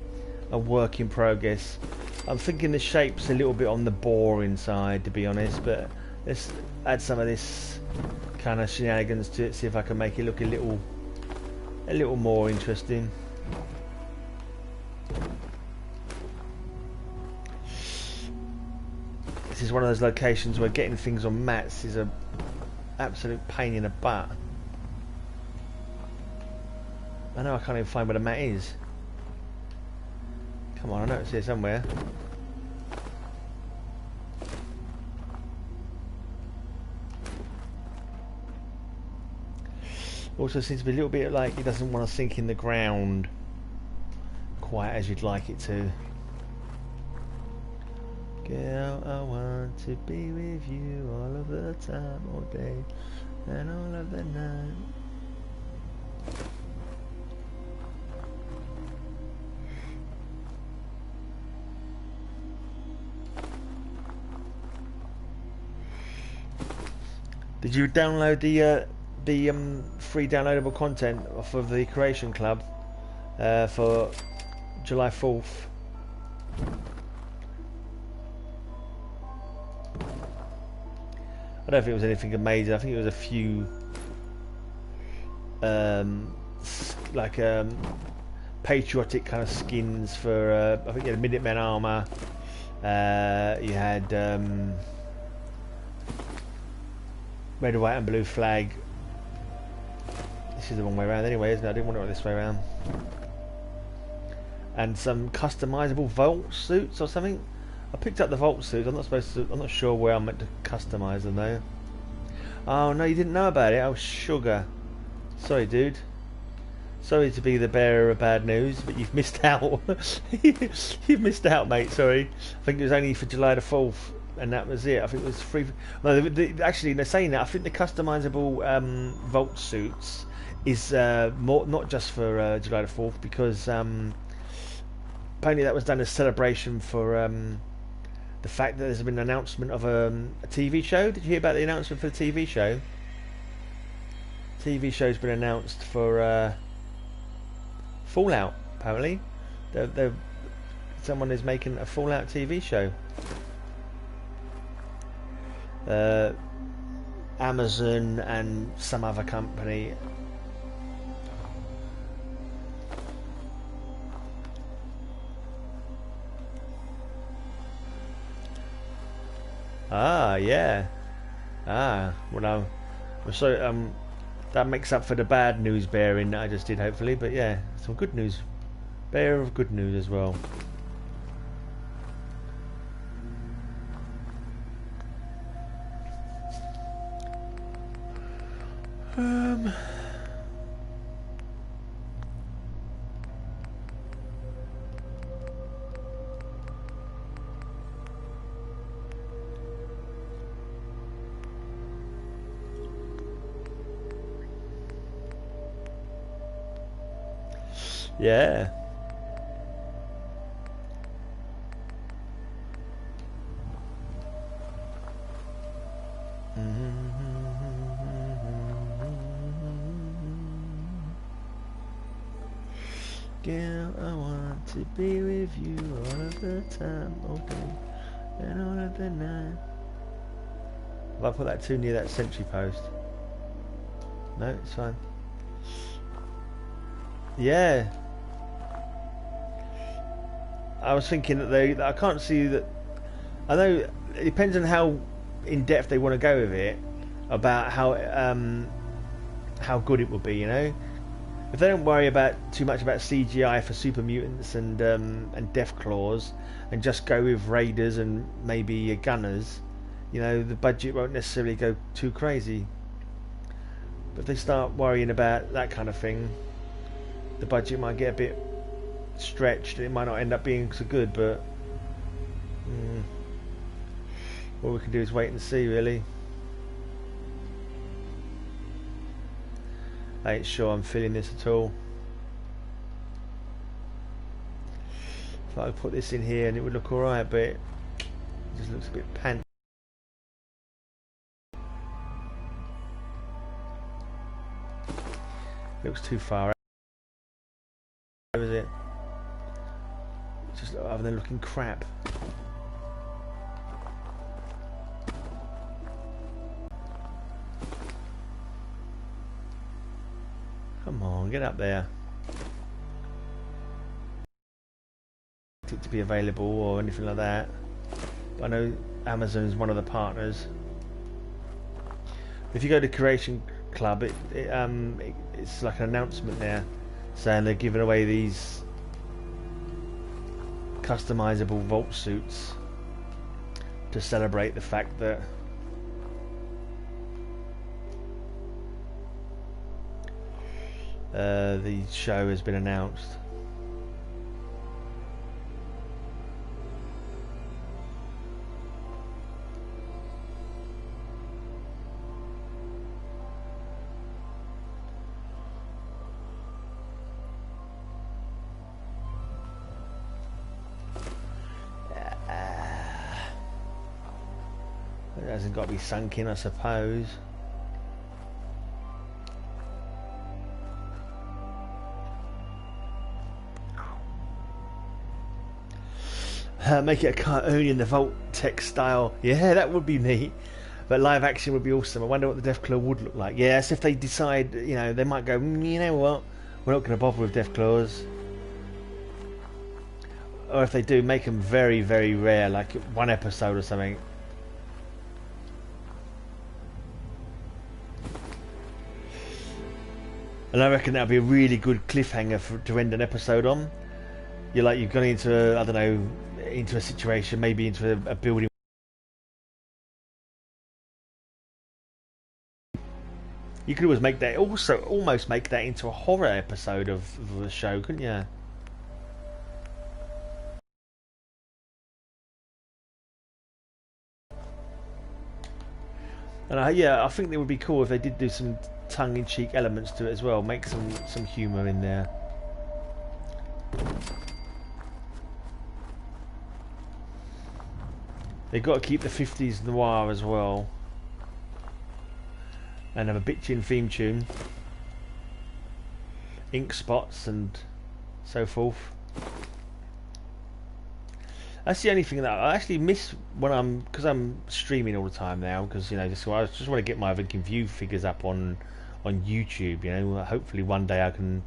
work in progress. I'm thinking the shape's a little bit on the boring side, to be honest. But let's add some of this kind of shenanigans to it. See if I can make it look a little more interesting. This is one of those locations where getting things on mats is a absolute pain in the butt. I know I can't even find where the mat is. Come on, I know it's here somewhere. Also seems to be a little bit like it doesn't want to sink in the ground quite as you'd like it to. Girl, I want to be with you all of the time, all day, and all of the night. Did you download the free downloadable content off of the Creation Club for July 4th? I don't think it was anything amazing. I think it was a few patriotic kind of skins for I think you had Minutemen armor, you had red, white and blue flag. This is the wrong way around anyway, isn't it? I didn't want it this way around. And some customizable vault suits or something. I picked up the vault suits. I'm not sure where I'm meant to customize them though. Oh no, you didn't know about it. Oh sugar. Sorry, dude. Sorry to be the bearer of bad news, but you've missed out. You've missed out, mate. Sorry. I think it was only for July the 4th, and that was it. I think it was free. No, actually, they're saying that. I think the customizable Vault suits is more not just for July the 4th, because apparently that was done as celebration for the fact that there's been an announcement of a TV show. Did you hear about the announcement for the TV show? TV show's been announced for Fallout. Apparently, someone is making a Fallout TV show. Amazon and some other company. Ah, yeah. Ah, well, no. So, that makes up for the bad news bearing that I just did, hopefully. But yeah, some good news. Bearer of good news as well. Yeah. Girl, I want to be with you all of the time, all day and all of the night. Have I put that too near that sentry post? No, it's fine. Yeah. I was thinking that I can't see that. I know it depends on how in depth they want to go with it, about how good it will be. You know, if they don't worry about too much about CGI for super mutants and Deathclaws, and just go with raiders and maybe gunners, you know, the budget won't necessarily go too crazy. But if they start worrying about that kind of thing, the budget might get a bit stretched. It might not end up being so good, but all we can do is wait and see, really. I ain't sure I'm feeling this at all. If I could put this in here and it would look alright, but it just looks a bit pant. Looks too far out. Is it? Just other than looking crap. Come on, get up there. To be available or anything like that. But I know Amazon's one of the partners. If you go to Creation Club, it's like an announcement there saying they're giving away these customizable Vault suits to celebrate the fact that the show has been announced. It hasn't got to be sunk in, I suppose. Make it a cartoon in the Vault Tech style. Yeah, that would be neat. But live action would be awesome. I wonder what the Deathclaw would look like. Yeah, as if they decide, you know, they might go, you know what, we're not going to bother with Deathclaws. Or if they do, make them very, very rare, like one episode or something. And I reckon that'd be a really good cliffhanger to end an episode on. You've gone into I don't know, into a situation, maybe into a building. You could always make that, also almost make that into a horror episode of the show, couldn't you? And yeah, I think it would be cool if they did do some tongue-in-cheek elements to it as well. Make some humour in there. They've got to keep the 50s noir as well. And have a bitchin' theme tune. Ink spots and so forth. That's the only thing that I actually miss when because I'm streaming all the time now, because you know, I just want to get my Viking view figures up on YouTube. You know, hopefully one day I can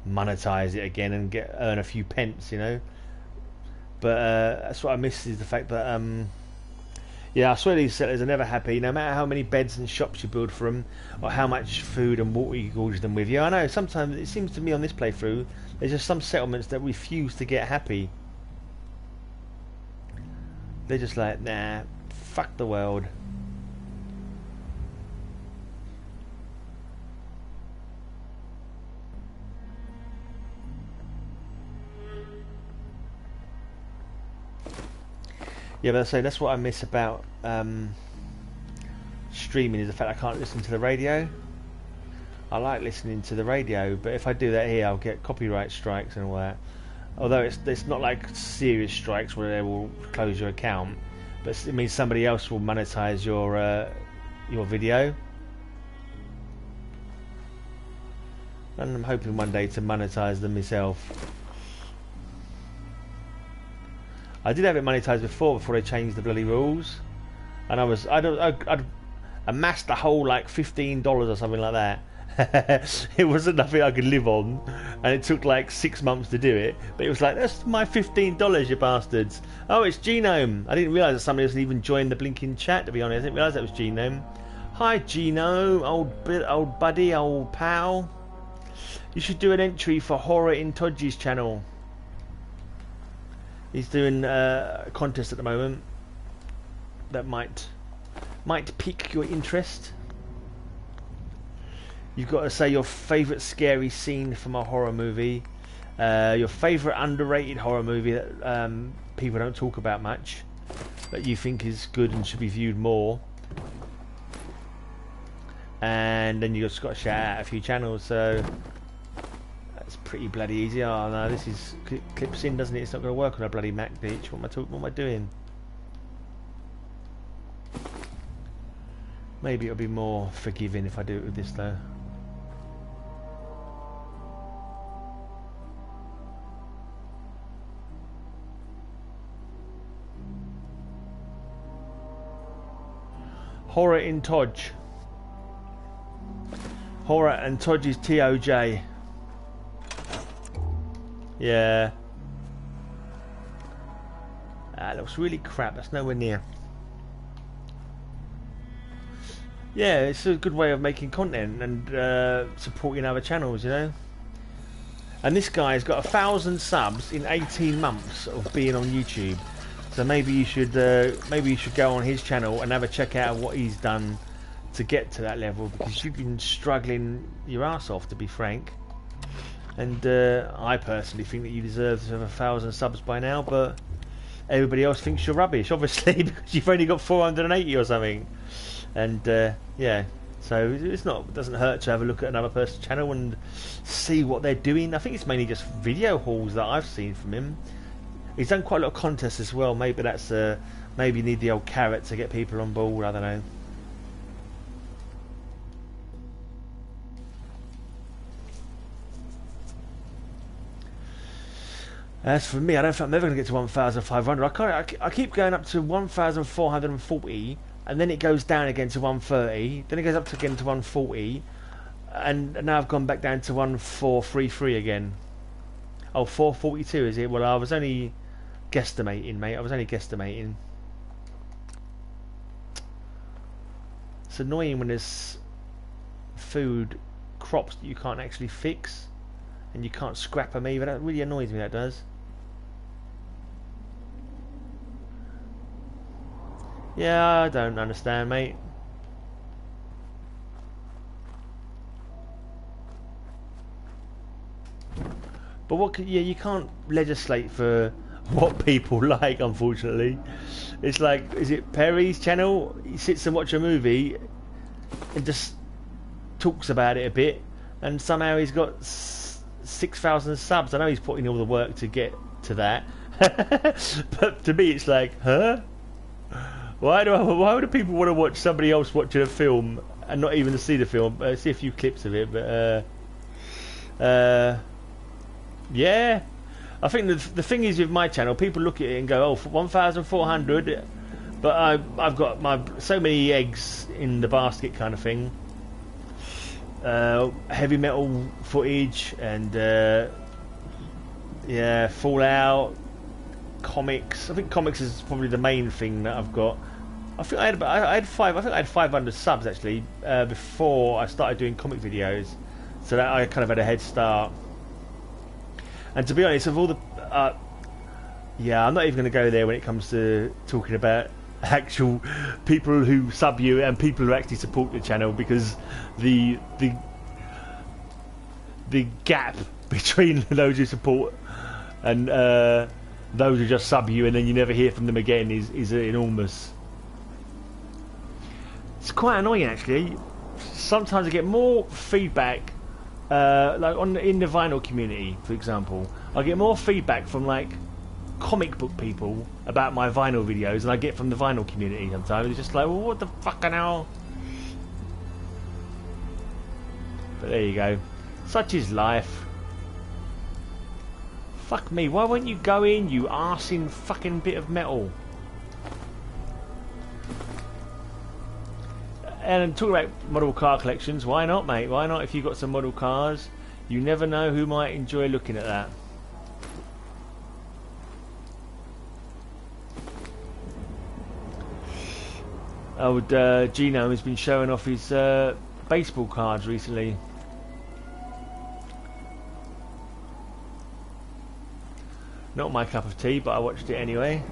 monetize it again and earn a few pence. You know, but that's what I miss, is the fact that yeah, I swear these settlers are never happy, no matter how many beds and shops you build for them, or how much food and water you gorge them with. Yeah, I know, sometimes it seems to me on this playthrough, there's just some settlements that refuse to get happy. They're just like, nah, fuck the world. Yeah, but I say that's what I miss about streaming, is the fact I can't listen to the radio. I like listening to the radio, but if I do that here, I'll get copyright strikes and all that. Although it's not like serious strikes where they will close your account, but it means somebody else will monetize your video. And I'm hoping one day to monetize them myself. I did have it monetized before they changed the bloody rules, and I'd amassed a whole like $15 or something like that. It wasn't nothing I could live on, and it took like 6 months to do it, but it was like, that's my $15, you bastards. Oh, it's Genome. I didn't realise that somebody else had even joined the blinking chat, to be honest. I didn't realise that was Genome. Hi Genome, old buddy, old pal. You should do an entry for Horror in Todgy's channel. He's doing a contest at the moment that might pique your interest. You've got to say your favourite scary scene from a horror movie, your favourite underrated horror movie that people don't talk about much, that you think is good and should be viewed more, and then you've just got to shout out a few channels. So that's pretty bloody easy. Oh no, this is clips in, doesn't it? It's not going to work on a bloody Mac Beach. What am I doing? Maybe it'll be more forgiving if I do it with this though. Horror in Todge. Horror and Todge is TOJ. Yeah. That looks really crap. That's nowhere near. Yeah, it's a good way of making content and supporting other channels, you know. And this guy's got 1,000 subs in 18 months of being on YouTube. So maybe you should go on his channel and have a check out of what he's done to get to that level, because you've been struggling your ass off, to be frank. And I personally think that you deserve to have 1,000 subs by now, but everybody else thinks you're rubbish, obviously, because you've only got 480 or something. And yeah, so it doesn't hurt to have a look at another person's channel and see what they're doing. I think it's mainly just video hauls that I've seen from him. He's done quite a lot of contests as well. Maybe that's maybe you need the old carrot to get people on board. I don't know. As for me, I don't think I'm ever going to get to 1,500. I keep going up to 1,440, and then it goes down again to 130. Then it goes up again to 140, and now I've gone back down to 1,433 again. Oh, 442 is it? Well, I was only guesstimating, mate. I was only guesstimating. It's annoying when there's food crops that you can't actually fix, and you can't scrap them either. That really annoys me, that does. Yeah, I don't understand, mate. But yeah, you can't legislate for what people like, unfortunately. It's like, is it Perry's channel? He sits and watches a movie and just talks about it a bit, and somehow he's got 6,000 subs. I know he's putting all the work to get to that, but to me it's like, huh? Why do people want to watch somebody else watching a film and not even to see the film? See a few clips of it, but yeah. I think the thing is with my channel, people look at it and go, oh, 1,400, but I've got so many eggs in the basket kind of thing. Heavy metal footage and yeah, Fallout, comics. I think comics is probably the main thing that I've got. I think I had 500 subs actually before I started doing comic videos, so that I kind of had a head start. And to be honest, of all the yeah, I'm not even going to go there when it comes to talking about actual people who sub you and people who actually support the channel, because the gap between those who support and those who just sub you and then you never hear from them again is enormous. It's quite annoying actually. Sometimes I get more feedback like in the vinyl community, for example. I get more feedback from like comic book people about my vinyl videos than I get from the vinyl community sometimes. It's just like, well, what the fucking hell? But there you go. Such is life. Fuck me, why won't you go in, you arsing fucking bit of metal? And talking about model car collections, why not, mate? Why not? If you've got some model cars, you never know who might enjoy looking at that. Old Genome has been showing off his baseball cards recently. Not my cup of tea, but I watched it anyway.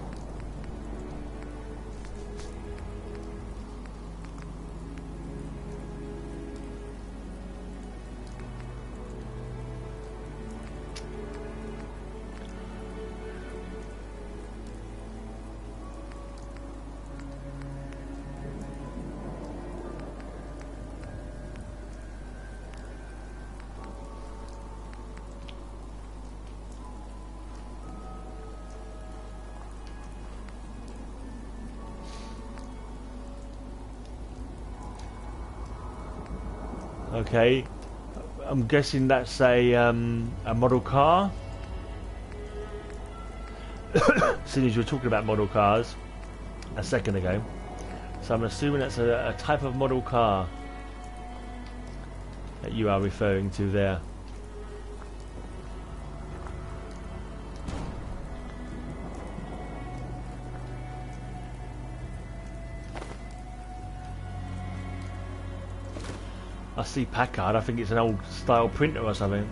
Okay, I'm guessing that's a model car. Seeing as you were talking about model cars a second ago, so I'm assuming that's a type of model car that you are referring to there. I see Packard, I think it's an old style printer or something.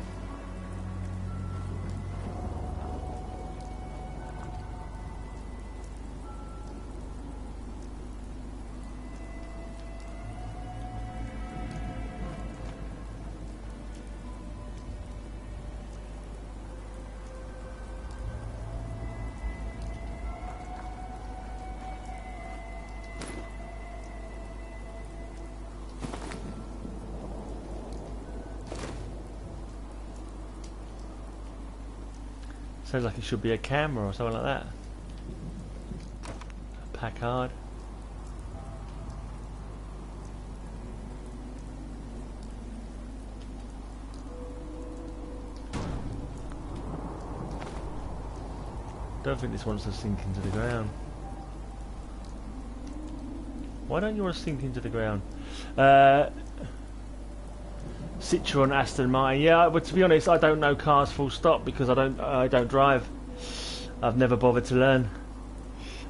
Sounds like it should be a camera or something like that. A Packard. Don't think this wants to sink into the ground. Why don't you want to sink into the ground? Citroen, Aston Martin. Yeah, but to be honest, I don't know cars full stop because I don't drive. I've never bothered to learn.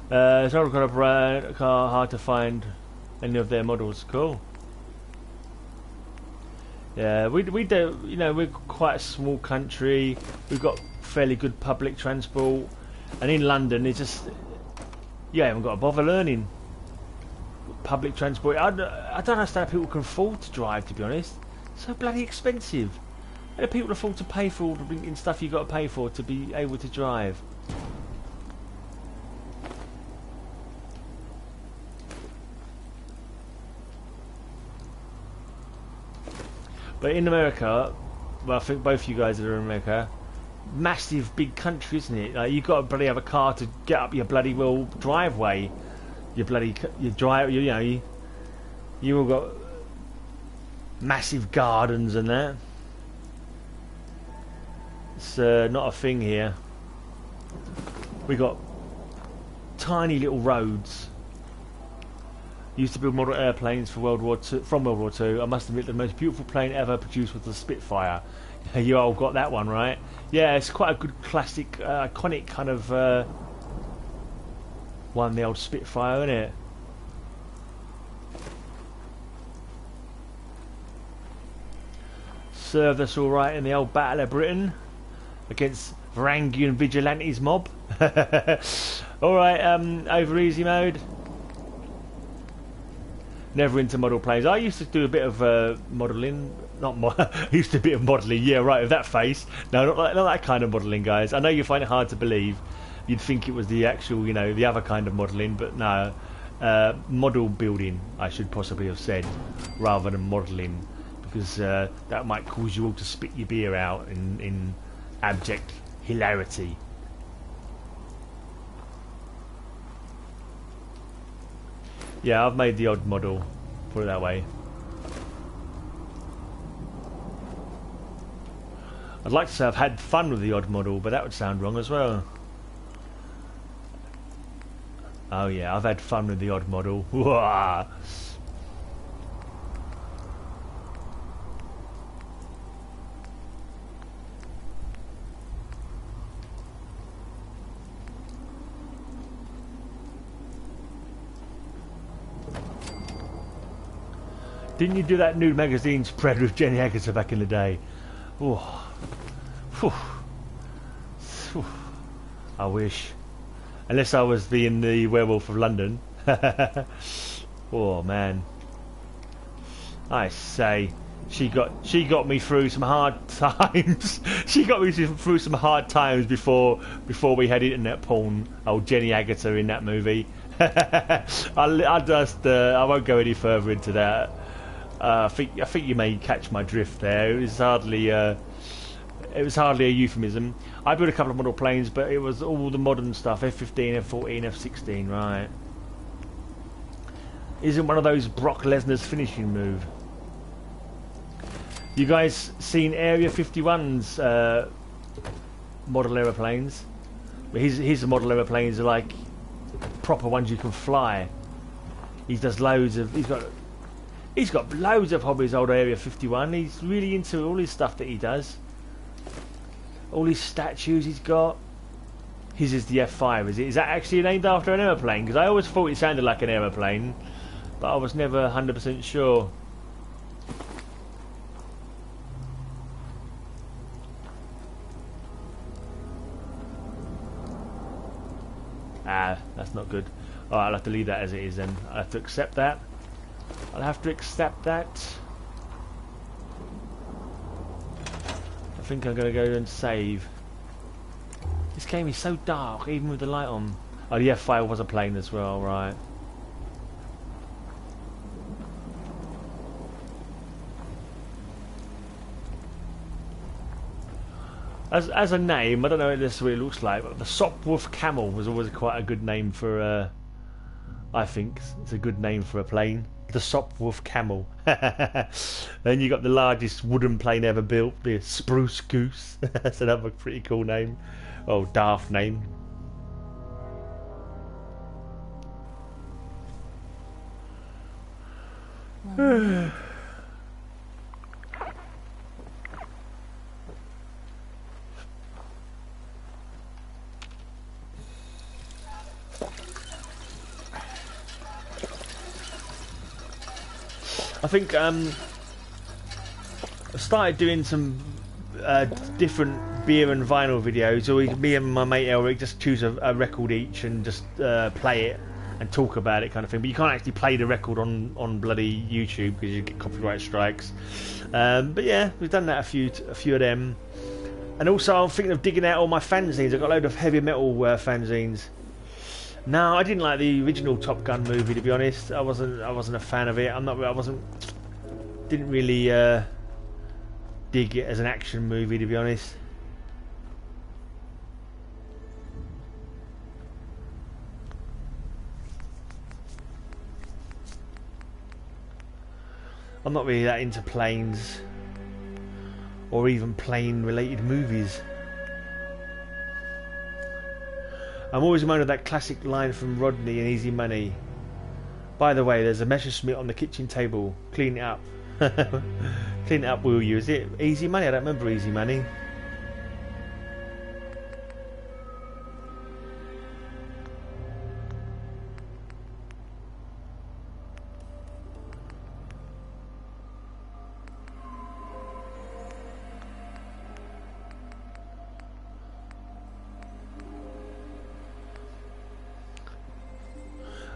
It's not got a brand car, hard to find any of their models. Cool. Yeah, we do. You know, we're quite a small country. We've got fairly good public transport, and in London, it's just you haven't got to bother learning public transport. I don't understand how people can afford to drive. To be honest. So bloody expensive. How do people afford to pay for all the blinking stuff you got to pay for to be able to drive? But in America, well, I think both you guys are in America. Massive, big country, isn't it? Like, you've got to bloody have a car to get up your bloody well driveway. You know, you all got massive gardens and that. It's not a thing here. We got tiny little roads. Used to build model airplanes for World War II, from World War II. I must admit the most beautiful plane ever produced was the Spitfire. You all got that one right. Yeah, it's quite a good classic, iconic kind of one, the old Spitfire, isn't it? Served us all right in the old Battle of Britain against Varangian Vigilantes mob. Alright, over easy mode. Never into model planes. I used to do a bit of modelling. I used to do a bit of modelling. Yeah, right, with that face. No, not that kind of modelling, guys. I know you find it hard to believe. You'd think it was the actual, you know, the other kind of modelling, but no. Model building, I should possibly have said, rather than modelling, because that might cause you all to spit your beer out in abject hilarity. Yeah, I've made the odd model, put it that way. I'd like to say I've had fun with the odd model, but that would sound wrong as well. Oh yeah, I've had fun with the odd model. Whoa. Didn't you do that nude magazine spread with Jenny Agutter back in the day? Oh. Whew. Whew. I wish. Unless I was being the Werewolf of London. Oh man. I say, she got me through some hard times. She got me through some hard times before we had internet porn. Old Jenny Agutter in that movie. I won't go any further into that. I think you may catch my drift there. It was hardly a euphemism. I built a couple of model planes, but it was all the modern stuff: F-15, F-14, F-16. Right? Isn't one of those Brock Lesnar's finishing move? You guys seen Area 51's model aeroplanes? His model aeroplanes are like proper ones you can fly. He does loads of. He's got loads of hobbies, old Area 51. He's really into all his stuff that he does. All his statues he's got. His is the F5, is it? Is that actually named after an aeroplane? Because I always thought it sounded like an aeroplane, but I was never 100% sure. Ah, that's not good. Alright, I'll have to leave that as it is then. I'll have to accept that. I'll have to accept that. I think I'm going to go and save. This game is so dark, even with the light on. Oh, the F5 was a plane as well, right. As a name, I don't know what this really looks like, but the Sopwolf Camel was always quite a good name for, I think, it's a good name for a plane. The Sopwolf Camel. Then you got the largest wooden plane ever built, the Spruce Goose. That's another pretty cool name. Oh, daft name. I think I started doing some different beer and vinyl videos, or me and my mate Elric just choose a record each and just play it and talk about it kind of thing. But you can't actually play the record on bloody YouTube because you get copyright strikes. But yeah, we've done that a few of them. And also, I'm thinking of digging out all my fanzines. I've got a load of heavy metal fanzines. No, I didn't like the original Top Gun movie, to be honest. I wasn't a fan of it. Didn't really dig it as an action movie, to be honest. I'm not really that into planes or even plane related movies. I'm always reminded of that classic line from Rodney in Easy Money. By the way, there's a Messerschmitt on the kitchen table. Clean it up. Clean it up, will you? Is it Easy Money? I don't remember Easy Money.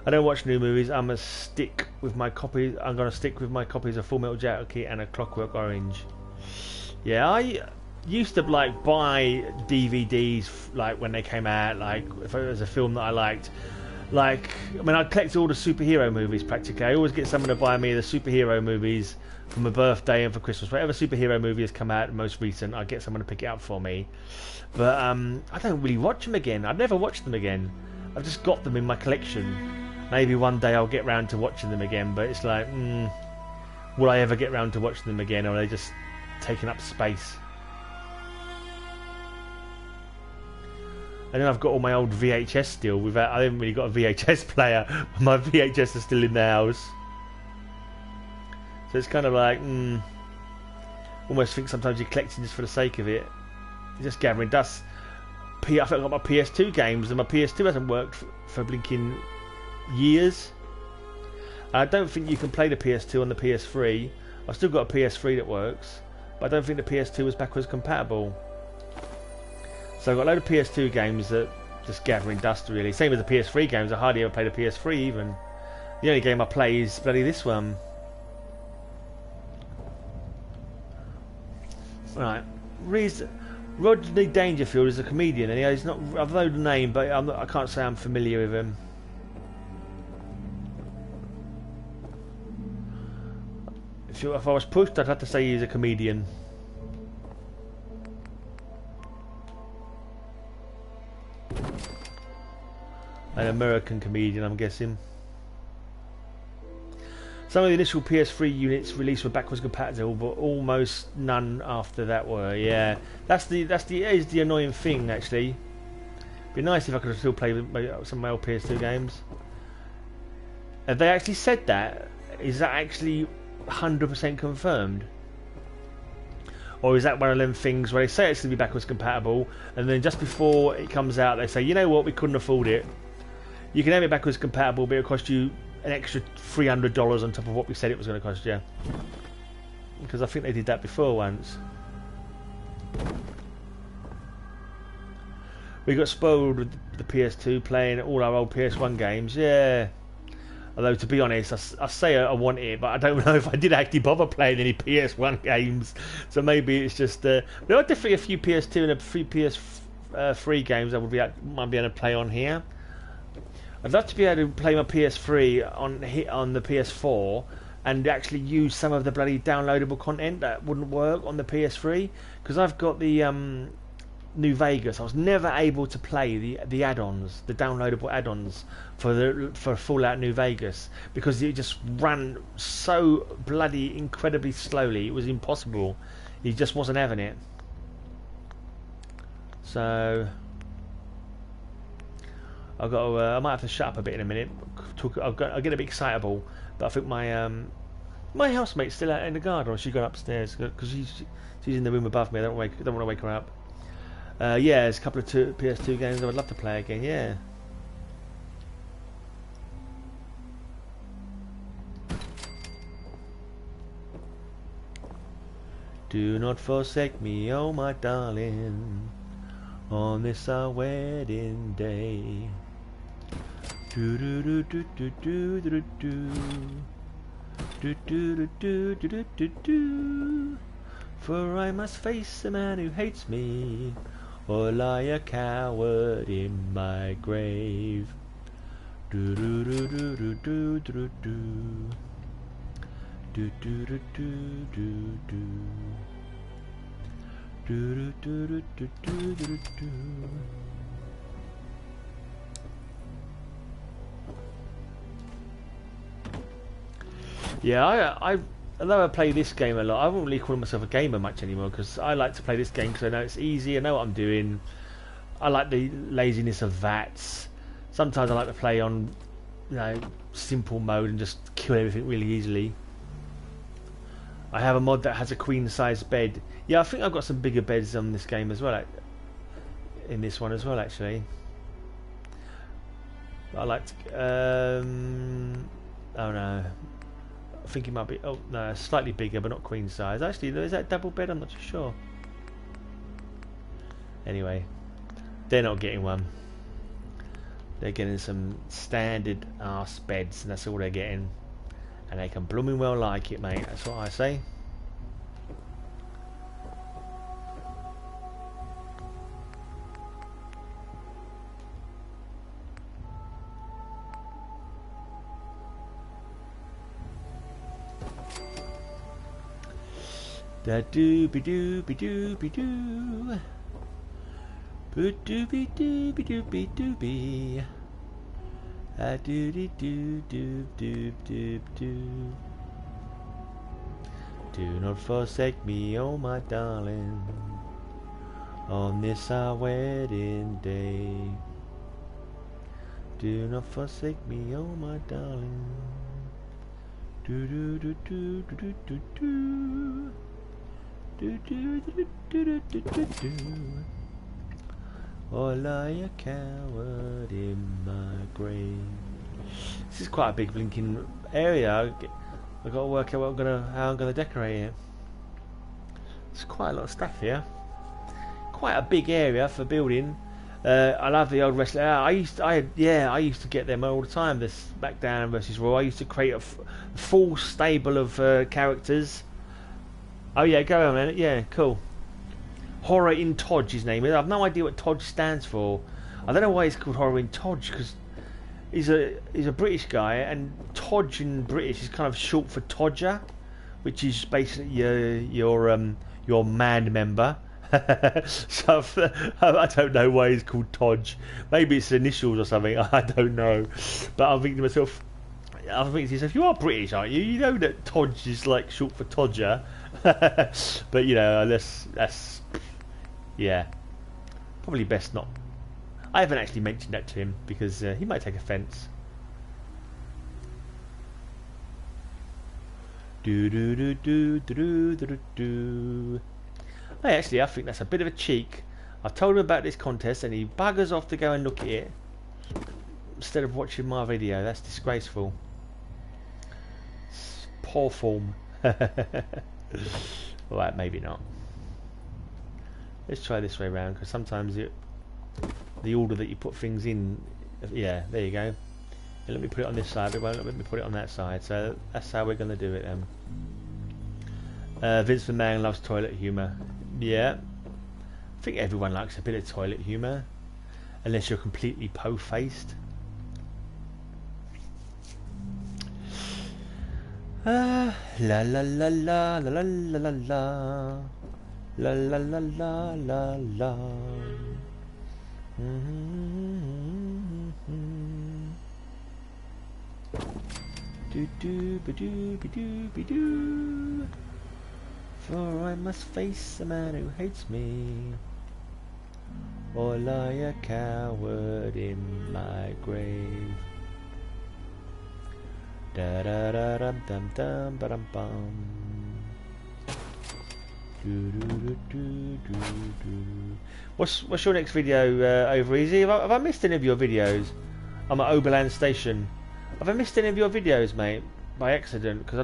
I don't watch new movies. I'm gonna stick with my copies of Full Metal Jacket and A Clockwork Orange. Yeah, I used to like buy DVDs like when they came out. Like if it was a film that I liked. Like I mean, I collect all the superhero movies practically. I always get someone to buy me the superhero movies for my birthday and for Christmas. Whatever superhero movie has come out most recent, I get someone to pick it up for me. But I don't really watch them again. I've never watched them again. I've just got them in my collection. Maybe one day I'll get round to watching them again, but it's like, will I ever get round to watching them again, or are they just taking up space? And then I've got all my old VHS still. I haven't really got a VHS player, but my VHS is still in the house. So it's kind of like, almost think sometimes you're collecting just for the sake of it. You're just gathering dust. I think I've got my PS2 games, and my PS2 hasn't worked for blinking years. I don't think you can play the PS2 on the PS3. I've still got a PS3 that works, but I don't think the PS2 is backwards compatible. So I've got a load of PS2 games that just gathering dust really. Same as the PS3 games, I hardly ever play the PS3 even. The only game I play is bloody this one. Right. Rodney Dangerfield is a comedian, and he's not. I've known the name, but I can't say I'm familiar with him. If I was pushed, I'd have to say he's a comedian. An American comedian, I'm guessing. Some of the initial PS3 units released were backwards compatible, but almost none after that were. Yeah, that's the annoying thing actually. Be nice if I could still play some of my old PS2 games. Have they actually said that? Is that actually 100% confirmed, or is that one of them things where they say it's going to be backwards compatible, and then just before it comes out they say, you know what, we couldn't afford it. You can have it backwards compatible, but it'll cost you an extra $300 on top of what we said it was going to cost you. Because I think they did that before once. We got spoiled with the PS2 playing all our old PS1 games. Yeah. Although, to be honest, I say I want it, but I don't know if I did actually bother playing any PS1 games. So maybe it's just... there are definitely a few PS2 and a few PS3 games I might be able to play on here. I'd love to be able to play my PS3 on the PS4 and actually use some of the bloody downloadable content that wouldn't work on the PS3. Because I've got the New Vegas. I was never able to play the add-ons, the downloadable add-ons for Fallout New Vegas, because it just ran so bloody incredibly slowly. It was impossible. He just wasn't having it. So I might have to shut up a bit in a minute. I'll get a bit excitable, but I think my housemate's still out in the garden, or she's gone upstairs because she's in the room above me. I don't want to wake her up. Yeah, there's a couple of PS2 games I would love to play again. Yeah. Do not forsake me, oh my darling, on this our wedding day. Do do do do do do do do. Do do do do do do do do. For I must face the man who hates me, or lie a coward in my grave. Do do do do do do do do. Do do do do do do. Do do do do do do do. Yeah, although I play this game a lot, I won't really call myself a gamer much anymore because I like to play this game because I know it's easy, I know what I'm doing. I like the laziness of VATS. Sometimes I like to play on, you know, simple mode and just kill everything really easily. I have a mod that has a queen-size bed. Yeah, I think I've got some bigger beds on this game as well, in this one as well, actually. I like to. Oh no. I think it might be. Oh no, slightly bigger, but not queen size. Actually, is that double bed? I'm not too sure. Anyway, they're not getting one. They're getting some standard arse beds, and that's all they're getting. And they can blooming well like it, mate. That's what I say. Da dooby dooby dooby doo. Boo dooby dooby dooby dooby. A doody doo doo doo doo doo. Do not forsake me, oh my darling, on this our wedding day. Do not forsake me, oh my darling. Do do do do do do do. Do do do do do do do. Or lie a coward in my grave. This is quite a big blinking area. I've got to work out how I'm gonna decorate it. There's quite a lot of stuff here. Quite a big area for building. I love the old wrestling. I used to get them all the time. This SmackDown versus Raw. I used to create a full stable of characters. Oh yeah, go on, man. Yeah, cool. Horror in Todge, his name is. I've no idea what Todge stands for. I don't know why he's called Horror in Todge, because he's a British guy, and Todge in British is kind of short for Todger, which is basically your man member. So I don't know why he's called Todge. Maybe it's initials or something. I don't know. But I'm thinking to myself, you are British, aren't you? You know that Todge is like short for Todger. But you know, that's yeah, probably best not. I haven't actually mentioned that to him because he might take offence. Do do do do do do do do. Hey, actually, I think that's a bit of a cheek. I told him about this contest and he buggers off to go and look at it instead of watching my video. That's disgraceful. It's poor form. Right, maybe not. Let's try this way around because sometimes the order that you put things in. Yeah, there you go. Let me put it on this side. It won't let me put it on that side. So that's how we're going to do it then. Vince McMahon loves toilet humour. Yeah, I think everyone likes a bit of toilet humour, unless you're completely po-faced. La la la la la la la la la la la la la la la. Do do ba do ba do ba do. For I must face the man who hates me, or lie a coward in my grave. Da da da dum dum dum ba dum bum. Do do do do do do. What's your next video, Over Easy? Have I missed any of your videos? I'm at Oberland Station. Have I missed any of your videos, mate, by accident? Because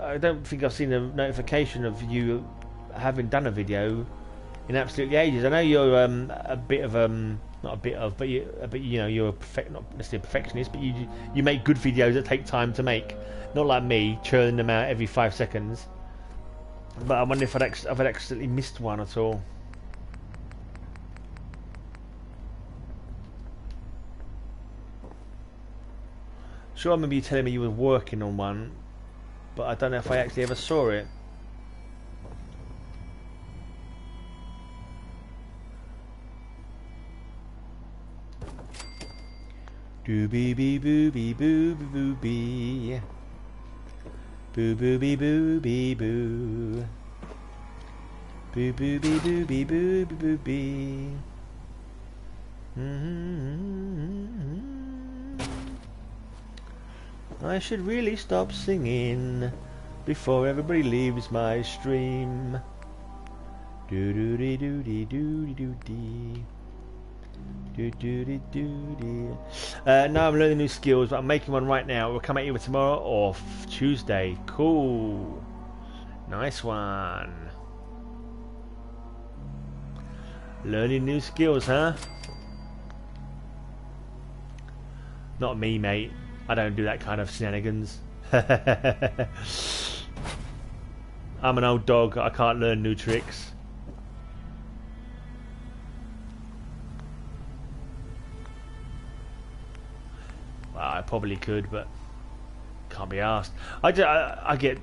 I don't think I've seen a notification of you having done a video in absolutely ages. I know you're a bit of not a bit of, but you know, you're a not necessarily a perfectionist, but you make good videos that take time to make. Not like me, churning them out every 5 seconds. But I wonder if I've accidentally missed one at all. Sure, I remember you telling me you were working on one, but I don't know if I actually ever saw it. Doobie bee boobie boobie boobie. Boo boobie boobie boo. Boo boobie boobie boobie boobie. I should really stop singing before everybody leaves my stream. Doo doo dee doo dee doo dee doo dee. Do, do, do, do, do. No, I'm learning new skills, but I'm making one right now. It will come out either tomorrow or Tuesday. Cool. Nice one. Learning new skills, huh? Not me, mate. I don't do that kind of shenanigans. I'm an old dog. I can't learn new tricks. I probably could, but can't be asked. I get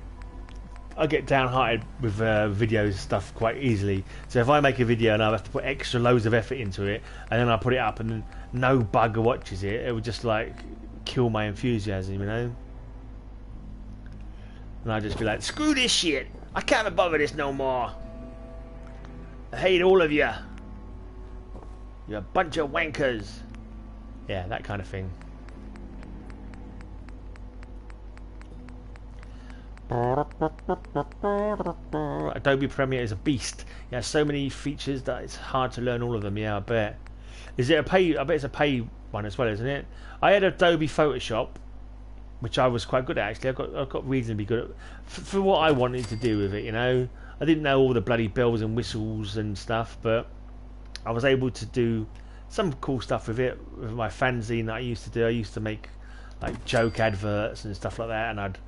downhearted with videos and stuff quite easily. So if I make a video and I have to put extra loads of effort into it, and then I put it up and then no bugger watches it, it would just like kill my enthusiasm, you know. And I'd just be like, screw this shit! I can't be bothered this no more. I hate all of you. You're a bunch of wankers. Yeah, that kind of thing. Adobe Premiere is a beast. It has so many features that it's hard to learn all of them. Yeah, I bet. Is it a pay? I bet it's a pay one as well, isn't it? I had Adobe Photoshop, which I was quite good at actually. I got reasonably good at for what I wanted to do with it. You know, I didn't know all the bloody bells and whistles and stuff, but I was able to do some cool stuff with it. With my fanzine that I used to do, I used to make like joke adverts and stuff like that, and I'd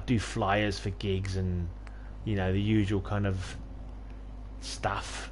do flyers for gigs and, you know, the usual kind of stuff.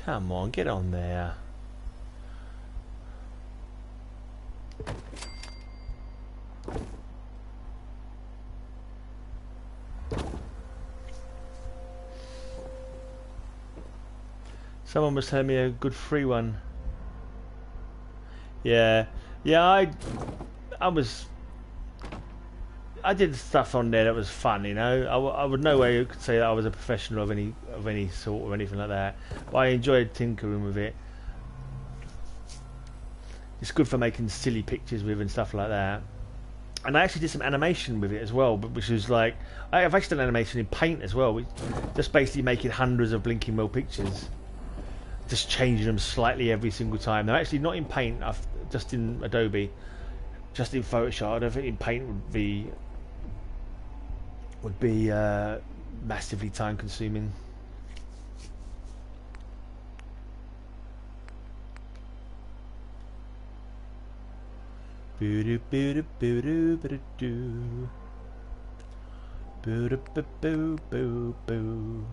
Come on, get on there. Someone was telling me a good free one. Yeah, I did stuff on there that was fun, you know. I would no way could say that I was a professional of any sort or anything like that. But I enjoyed tinkering with it. It's good for making silly pictures with and stuff like that. And I actually did some animation with it as well, but which was like I've actually done animation in Paint as well, just basically making hundreds of blinking well pictures, just changing them slightly every single time. They're actually not in Paint, just in Adobe, just in Photoshop. I don't think in Paint would be massively time consuming. Boo doo boo doo boo doo boo doo boo doo boo boo boo boo.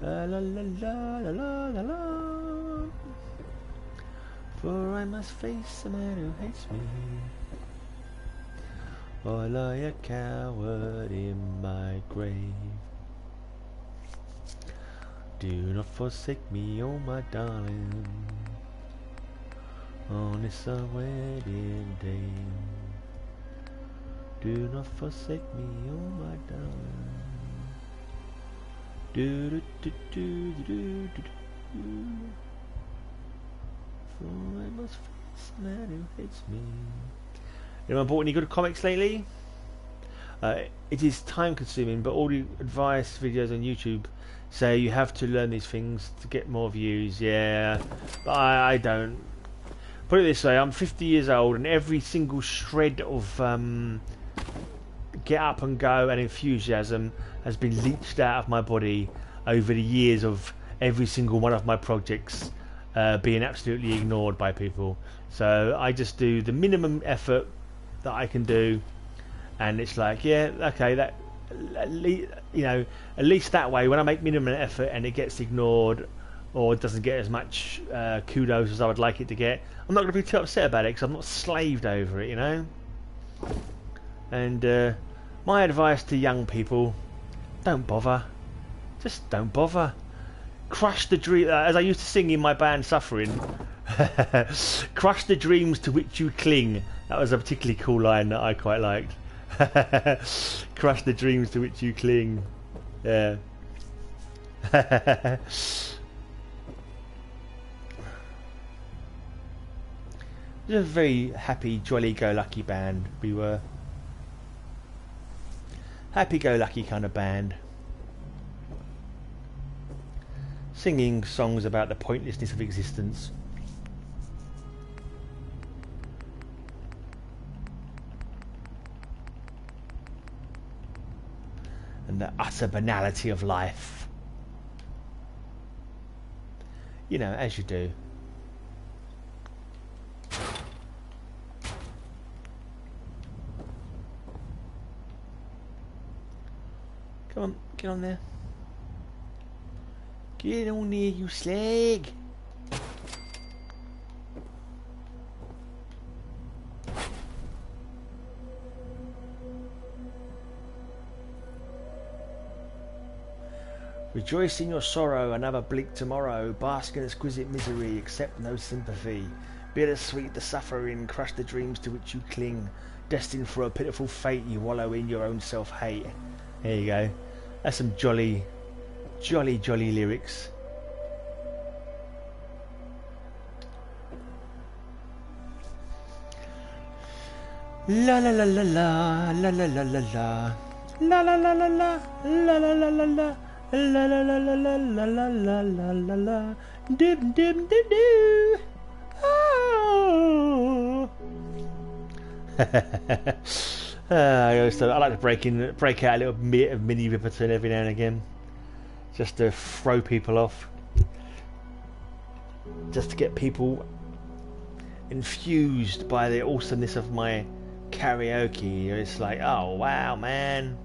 La la la la la la la. For I must face a man who hates me, or lie a coward in my grave. Do not forsake me, oh my darling, on this our wedding day. Do not forsake me, oh my darling. Do do do do do do do. For I must face the man who hates me. Anyone bought any good comics lately? It is time consuming, but all the advice videos on YouTube say you have to learn these things to get more views. Yeah, but I don't. Put it this way, I'm 50 years old and every single shred of get up and go and enthusiasm has been leached out of my body over the years of every single one of my projects being absolutely ignored by people. So I just do the minimum effort that I can do, and it's like, yeah, okay, that at least that way when I make minimum effort and it gets ignored or it doesn't get as much kudos as I would like it to get, I'm not going to be too upset about it because I'm not slaved over it, you know. And my advice to young people: don't bother. Just don't bother. Crush the dream, as I used to sing in my band Suffering. Crush the dreams to which you cling. That was a particularly cool line that I quite liked. Crush the dreams to which you cling. Yeah. It was a very happy, jolly-go-lucky band. We were happy-go-lucky kind of band, singing songs about the pointlessness of existence. And the utter banality of life. You know, as you do. Come on, get on there. Get on there, you slag. Rejoice in your sorrow, another bleak tomorrow. Bask in exquisite misery, accept no sympathy. Bittersweet the suffering, crush the dreams to which you cling. Destined for a pitiful fate, you wallow in your own self-hate. There you go. That's some jolly lyrics. La la la la la la la la la la la la la la la la la la la la. La la la la la la la la la la la dim dim dim dim. Oh. I like to break out a little bit of Minnie Riperton every now and again, just to throw people off, just to get people infused by the awesomeness of my karaoke. It's like, oh wow, man,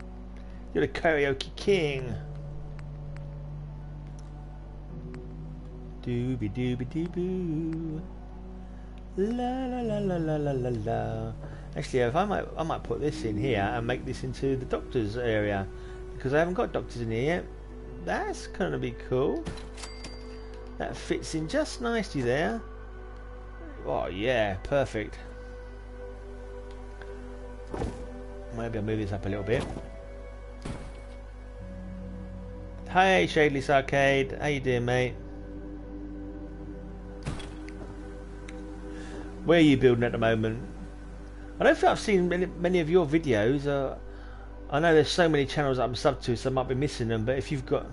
you're the karaoke king. Dooby dooby doo boo. La la la la la la la la. Actually, if I might put this in here and make this into the doctor's area, because I haven't got doctors in here yet. That's gonna be cool. That fits in just nicely there. Oh yeah, perfect. Maybe I'll move this up a little bit. Hey Shadeless Arcade, how you doing, mate? Where are you building at the moment? I don't think I've seen many of your videos. I know there's so many channels that I'm subbed to, so I might be missing them. But if you've got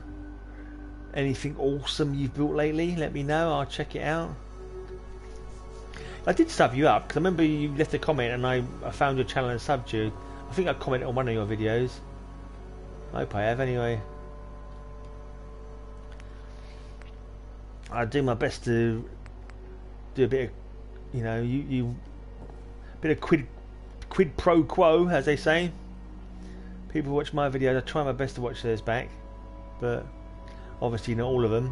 anything awesome you've built lately, let me know. I'll check it out. I did sub you up because I remember you left a comment and I found your channel and subbed you. I think I commented on one of your videos. I hope I have anyway. I do my best to do a bit of, you know, you bit of quid pro quo, as they say. People watch my videos, I try my best to watch theirs back, but obviously not all of them,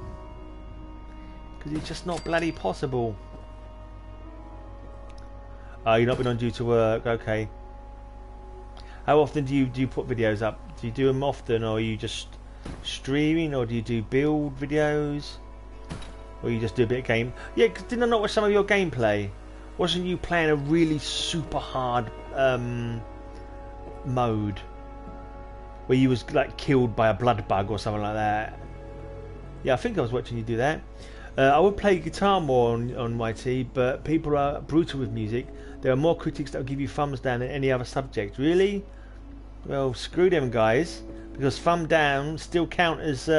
because it's just not bloody possible. Oh, you've not been on due to work, okay. How often do you put videos up? Do you do them often, or are you just streaming, or do you do build videos? Or you just do a bit of game? Yeah, cause didn't I not watch some of your gameplay? Wasn't you playing a really super hard mode where you was like killed by a blood bug or something like that. Yeah, I think I was watching you do that. I would play guitar more on YT, but people are brutal with music. There are more critics that will give you thumbs down than any other subject. Really? Well, screw them guys, because thumb down still count as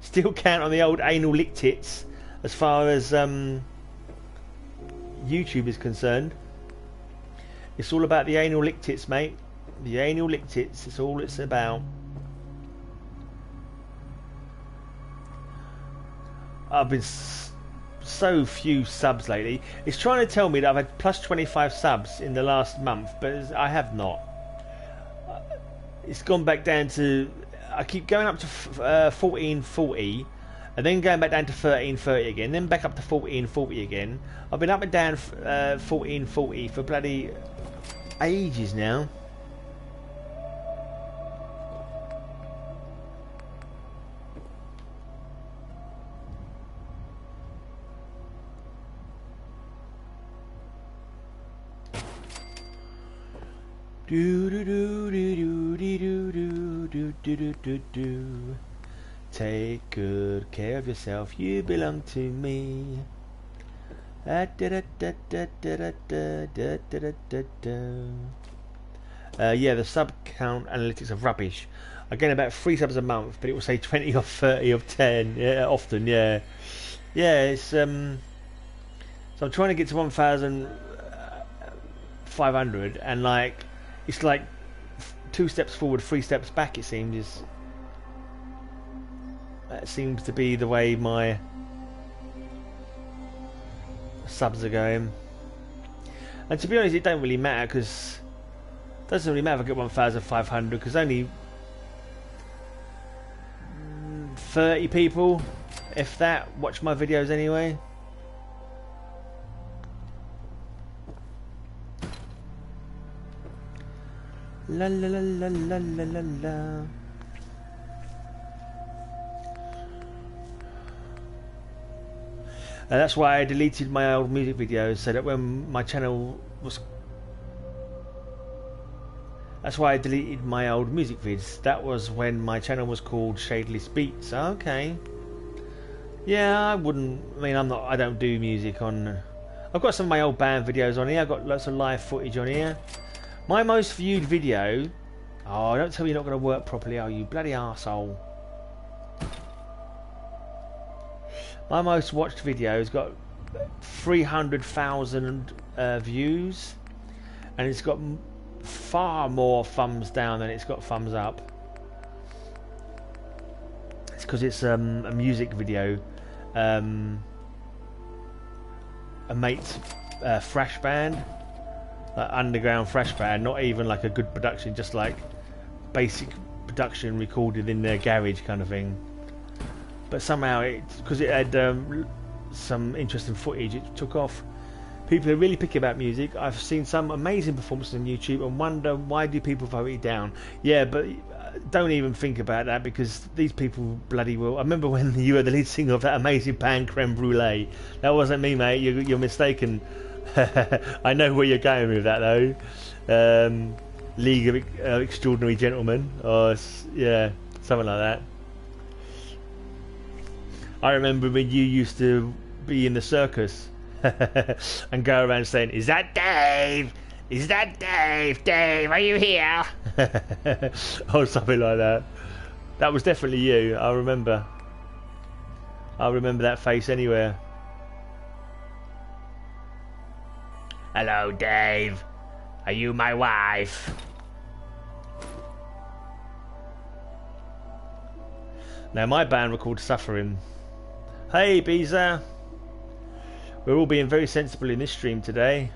still count on the old anal lick tits as far as YouTube is concerned. It's all about the anal lick tits, mate. The anal lick tits. It's all it's about. I've been so few subs lately. It's trying to tell me that I've had plus 25 subs in the last month, but I have not. It's gone back down to... I keep going up to 1440 and then going back down to 1330 again, then back up to 1440 again. I've been up and down 1440 for bloody ages now. Do do do do do do do do do do do. Take good care of yourself. You belong to me. Yeah, the sub count analytics are rubbish. I get about 3 subs a month, but it will say 20 or 30 of 10. Yeah, often. Yeah, yeah. It's so I'm trying to get to 1,500, and like. It's like 2 steps forward, 3 steps back. It seems that seems to be the way my subs are going. And to be honest, it don't really matter, because it doesn't really matter if I get 1,500, because only 30 people, if that, watch my videos anyway. La la la la la la la la. And that's why I deleted my old music videos, so that when my channel was... That's why I deleted my old music vids. That was when my channel was called Shadeless Beats. Okay. Yeah, I wouldn't... I mean, I don't do music on... I've got some of my old band videos on here. I've got lots of live footage on here. My most viewed video... Oh, don't tell me you're not going to work properly, are you? Bloody arsehole. My most watched video has got 300,000 views. And it's got far more thumbs down than it's got thumbs up. It's because it's a music video. A mate's thrash band. Underground thrash band, not even like a good production, just like basic production recorded in their garage kind of thing. But somehow because it had some interesting footage, it took off. People are really picky about music. I've seen some amazing performances on YouTube and wonder why do people vote it down. Yeah, but don't even think about that, because these people bloody well. I remember when you were the lead singer of that amazing band Creme Brulee. That wasn't me, mate. You're mistaken. I know where you're going with that though. League of Extraordinary Gentlemen, or yeah, something like that. I remember when you used to be in the circus and go around saying, "Is that Dave? Is that Dave? Dave, are you here?" or something like that. That was definitely you. I remember that face anywhere. Hello, Dave. Are you my wife? Now, my band were called Suffering. Hey, Beezer. We're all being very sensible in this stream today.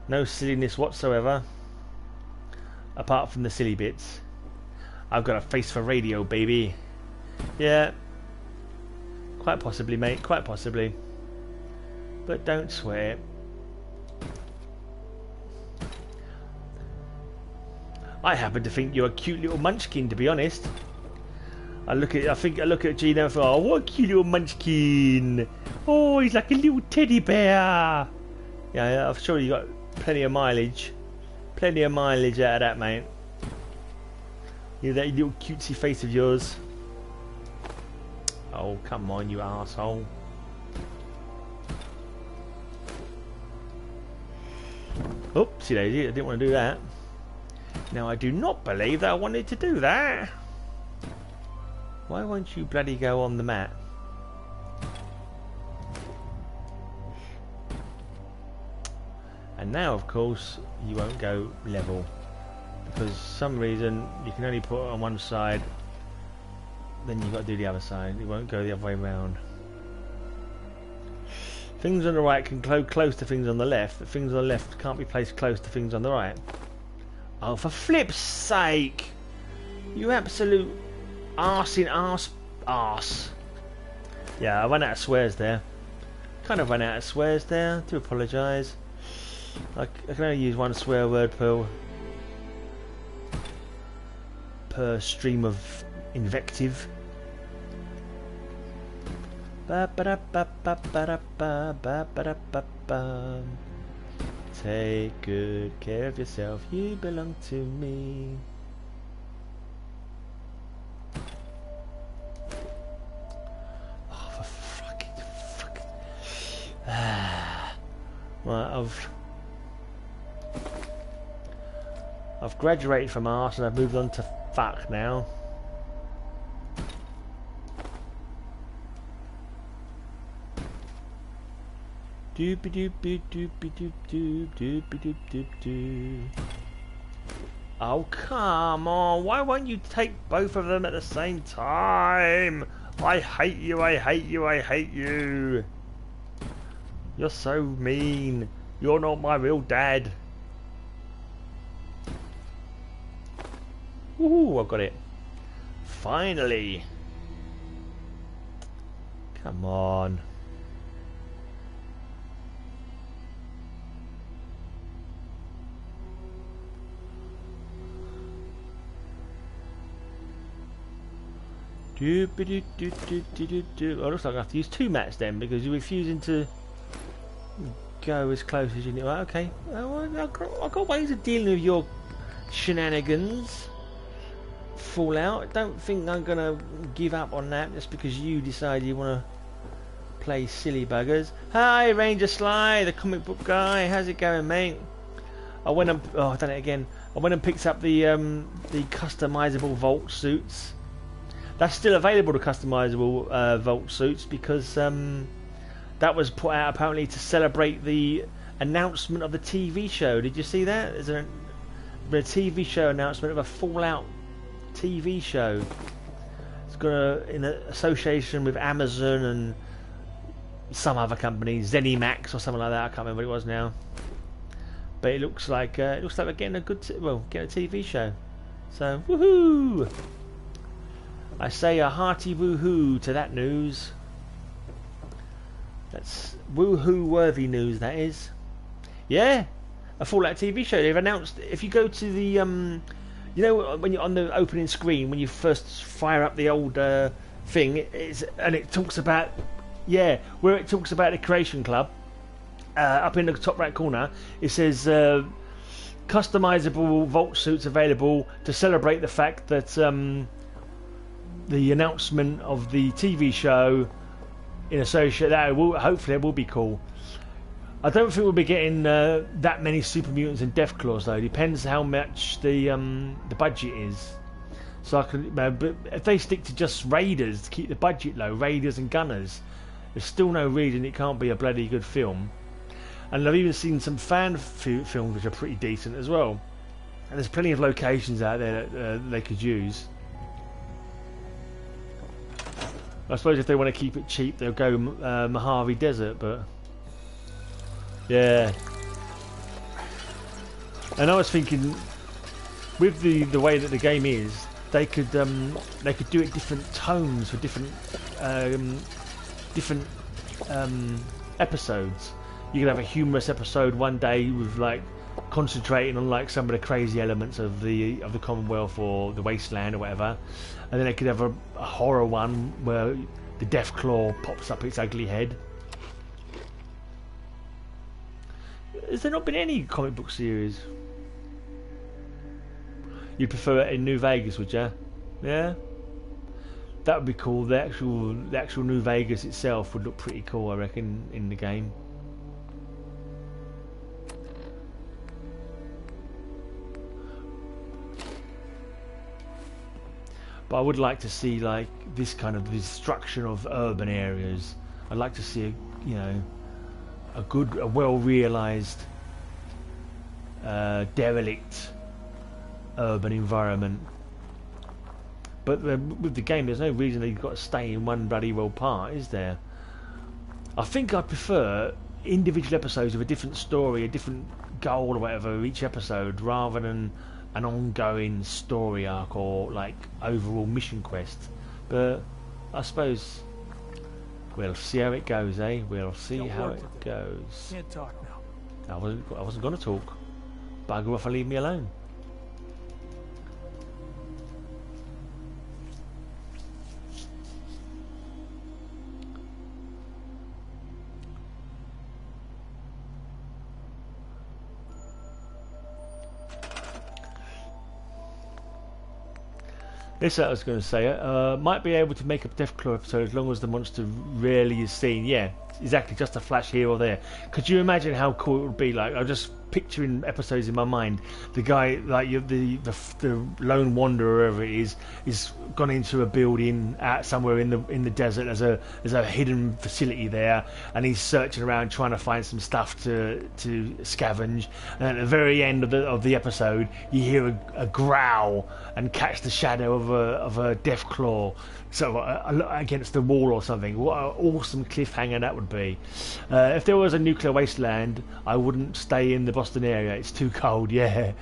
No silliness whatsoever. Apart from the silly bits. I've got a face for radio, baby. Yeah. Quite possibly, mate. Quite possibly. But don't swear. I happen to think you're a cute little munchkin, to be honest. I look at Gino and thought, oh, what a cute little munchkin. Oh, he's like a little teddy bear. Yeah, I'm sure you got plenty of mileage. Plenty of mileage out of that, mate. You that little cutesy face of yours. Oh, come on, you arsehole. Oopsie daisy, I didn't want to do that. Now, I do not believe that I wanted to do that. Why won't you bloody go on the mat? And now, of course, you won't go level. Because for some reason, you can only put it on one side. Then you've got to do the other side. It won't go the other way around. Things on the right can go close to things on the left, but things on the left can't be placed close to things on the right. Oh, for flip's sake! You absolute arse in arse. Yeah, I ran out of swears there. Kind of ran out of swears there. Do apologise. I can only use one swear word per stream of invective. Take good care of yourself, you belong to me. Oh, for fucking. Right, I've graduated from arse and I've moved on to fuck now. Doopy doop doop doopy doop doop doopy doop doop doop. Oh, come on, why won't you take both of them at the same time? I hate you, I hate you, I hate you. You're so mean. You're not my real dad. Ooh, I've got it. Finally. Come on. Oh, looks like I have to use two mats then, because you're refusing to go as close as you need. Right, okay. I've got ways of dealing with your shenanigans. Fallout. Don't think I'm gonna give up on that just because you decide you want to play silly buggers. Hi, Ranger Sly, the comic book guy. How's it going, mate? I've done it again. I went and picked up the customizable vault suits. That's still available, the customizable vault suits, because that was put out apparently to celebrate the announcement of the TV show. Did you see that? There's a TV show announcement of a Fallout TV show. It's got in association with Amazon and some other company, ZeniMax or something like that. I can't remember what it was now. But it looks like we're getting a getting a TV show. So woohoo! I say a hearty woohoo to that news. That's woohoo worthy news, that is. Yeah, a Fallout TV show. They've announced, if you go to the you know when you're on the opening screen when you first fire up the old thing, it talks about where it talks about the Creation Club. Up in the top right corner, it says customizable vault suits available to celebrate the fact that the announcement of the TV show in association that hopefully it will be cool. I don't think we'll be getting that many Super Mutants and Deathclaws though. Depends how much the budget is. So I can, but if they stick to just Raiders to keep the budget low, Raiders and Gunners, there's still no reason it can't be a bloody good film. And I've even seen some fan films which are pretty decent as well. And there's plenty of locations out there that they could use. I suppose if they want to keep it cheap, they'll go Mojave Desert, but yeah. And I was thinking, with the way that the game is, they could do it different tones for different episodes. You could have a humorous episode one day with like concentrating on like some of the crazy elements of the Commonwealth or the Wasteland or whatever, and then they could have a horror one where the Deathclaw pops up its ugly head. Has there not been any comic book series? You prefer it in New Vegas, would you? Yeah. That would be cool. The actual New Vegas itself would look pretty cool, I reckon, in the game. But I would like to see like this kind of destruction of urban areas. I'd like to see a well realised derelict urban environment. But with the game, there's no reason that you've got to stay in one bloody well part, is there? I think I prefer individual episodes of a different story, a different goal or whatever each episode, rather than an ongoing story arc or like overall mission quest. But I suppose we'll see how it goes, eh? We'll see how it goes. Can't talk now. I wasn't going to talk. Bugger off and leave me alone. This I was going to say, might be able to make a Deathclaw episode as long as the monster rarely is seen. Yeah, exactly, just a flash here or there. Could you imagine how cool it would be? Like, I'm just picturing episodes in my mind. The guy, like the lone wanderer, wherever it is gone into a building out somewhere in the desert. There's a hidden facility there, and he's searching around trying to find some stuff to scavenge. And at the very end of the episode, you hear a growl and catch the shadow of a Deathclaw sort of against the wall or something. What an awesome cliffhanger that would be. If there was a nuclear wasteland, I wouldn't stay in the Boston area. It's too cold. Yeah,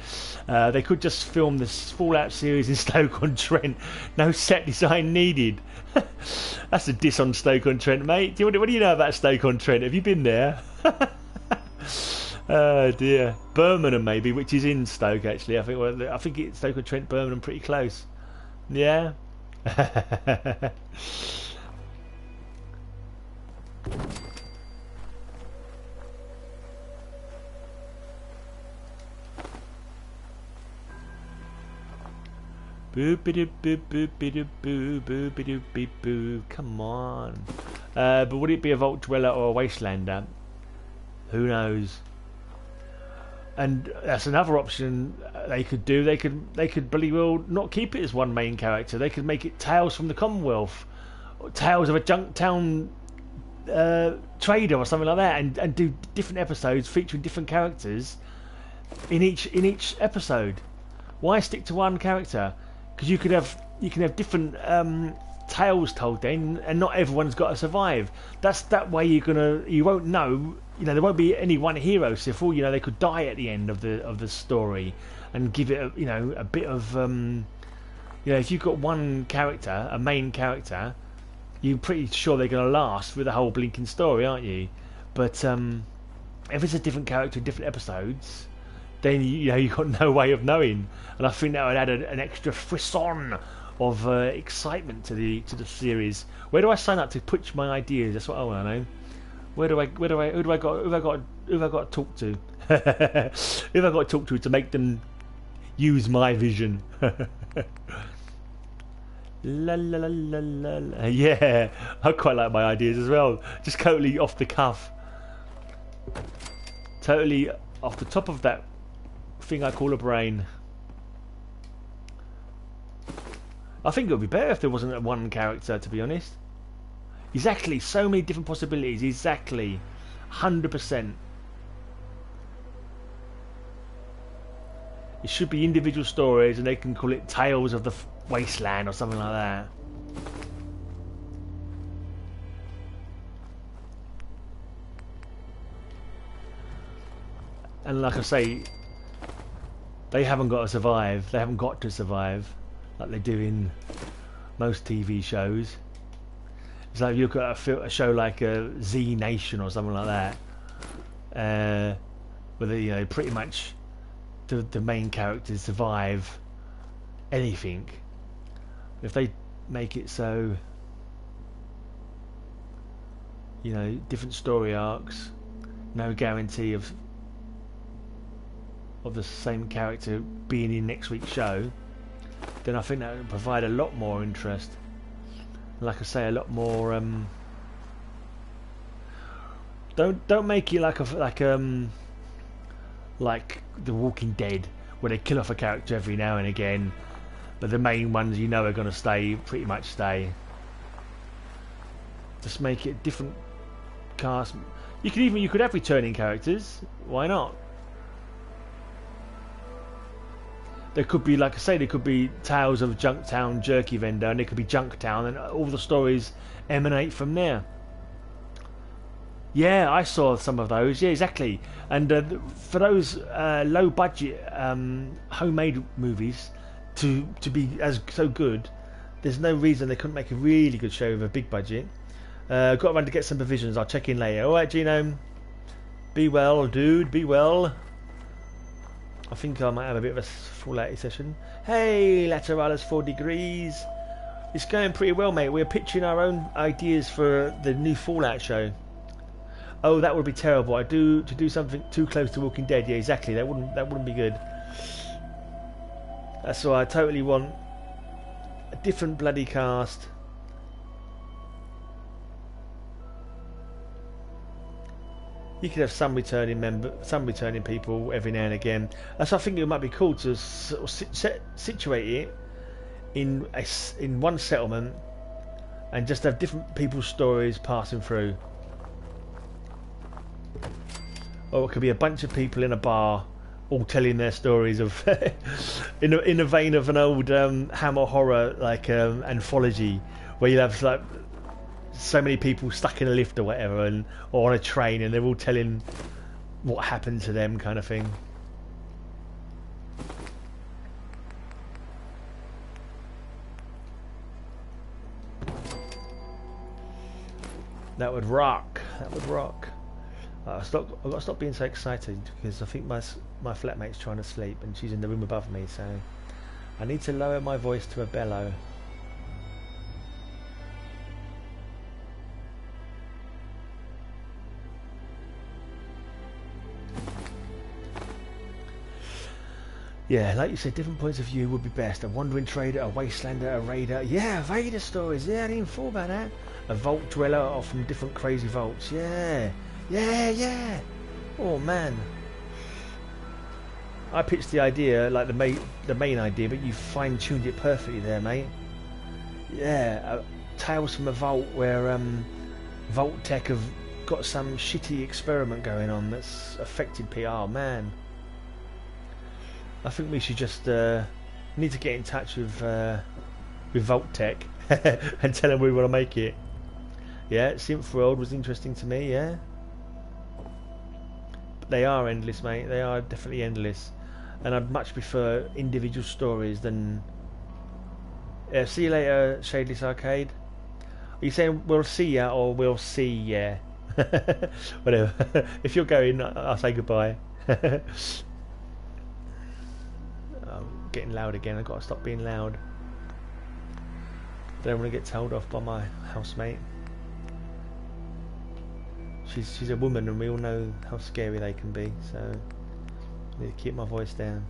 they could just film this Fallout series in Stoke-on-Trent. No set design needed. That's a diss on Stoke-on-Trent, mate. What do you know about Stoke-on-Trent? Have you been there? Oh dear. Birmingham maybe, which is in Stoke actually. I think it's Stoke-on-Trent, Birmingham, pretty close. Yeah. Boo. Come on. But would it be a Vault Dweller or a Wastelander? Who knows? And that's another option they could do. They could bloody well not keep it as one main character. They could make it Tales from the Commonwealth, or Tales of a Junktown trader or something like that, and do different episodes featuring different characters in each episode. Why stick to one character? Because you can have different tales told then, and not everyone's got to survive. That way you won't know. There won't be any one hero. So for all you know, they could die at the end of the story, and give it a bit of if you've got one character, a main character, you're pretty sure they're going to last through the whole blinking story, aren't you? But if it's a different character in different episodes, then you've got no way of knowing. And I think that would add an extra frisson of excitement to the series. Where do I sign up to pitch my ideas? That's what I want to know. Who have I got to talk to? Who have I got to talk to make them use my vision? La la la la la. Yeah, I quite like my ideas as well. Just totally off the cuff. Totally off the top of that thing I call a brain. I think it would be better if there wasn't one character, to be honest. Exactly, so many different possibilities. Exactly, 100%. It should be individual stories, and they can call it Tales of the Wasteland or something like that. And like I say, they haven't got to survive. They haven't got to survive like they do in most TV shows. It's like if you look at a show like Z Nation or something like that, where they, pretty much the main characters survive anything. If they make it so, different story arcs, no guarantee of the same character being in next week's show, then I think that would provide a lot more interest. Like I say, a lot more. Don't make it like like The Walking Dead, where they kill off a character every now and again, but the main ones you know are going to stay, pretty much stay. Just make it different cast. You could have returning characters. Why not? There could be, like I say, there could be Tales of Junktown Jerky Vendor, and there could be Junktown, and all the stories emanate from there. Yeah, I saw some of those. Yeah, exactly. And for those low budget homemade movies to be so good, there's no reason they couldn't make a really good show with a big budget. Got to run to get some provisions. I'll check in later. All right, Genome. Be well, dude. Be well. I think I might have a bit of a Fallout session. Hey, Lateralis 4 degrees. It's going pretty well, mate. We're pitching our own ideas for the new Fallout show. Oh, that would be terrible. To do something too close to Walking Dead. Yeah, exactly. That wouldn't be good. That's why I totally want a different bloody cast. You could have some returning people every now and again. So I think it might be cool to sort of situate it in one settlement and just have different people's stories passing through. Or it could be a bunch of people in a bar all telling their stories of in the vein of an old Hammer horror like anthology, where you have like so many people stuck in a lift or whatever, or on a train, and they're all telling what happened to them, kind of thing. That would rock. That would rock. I've got to stop being so excited, because I think my flatmate's trying to sleep and she's in the room above me, so I need to lower my voice to a bellow. Yeah, like you said, different points of view would be best. A wandering trader, a wastelander, a raider. Yeah, raider stories. Yeah, I didn't even thought about that. A vault dweller or from different crazy vaults. Yeah. Yeah. Oh man, I pitched the idea, like the main idea, but you fine-tuned it perfectly there, mate. Yeah, Tales from a Vault, where Vault Tech have got some shitty experiment going on that's affected PR. Man, I think we should just need to get in touch with Vault Tech and tell them we want to make it. Yeah, Synth World was interesting to me. Yeah. They are endless, mate. They are definitely endless, and I'd much prefer individual stories than. See you later, Shadeless Arcade. Are you saying we'll see ya or we'll see ya? Whatever. If you're going, I'll say goodbye. I'm getting loud again. I've got to stop being loud. Don't want to get told off by my housemate. She's a woman, and we all know how scary they can be, so I need to keep my voice down.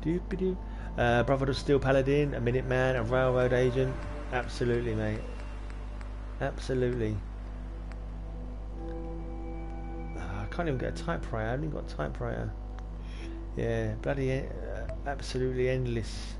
Doopy-doo. Brotherhood of Steel Paladin, a Minuteman, a Railroad Agent. Absolutely, mate. Absolutely. I can't even get a typewriter. I haven't even got a typewriter. Yeah, bloody absolutely endless.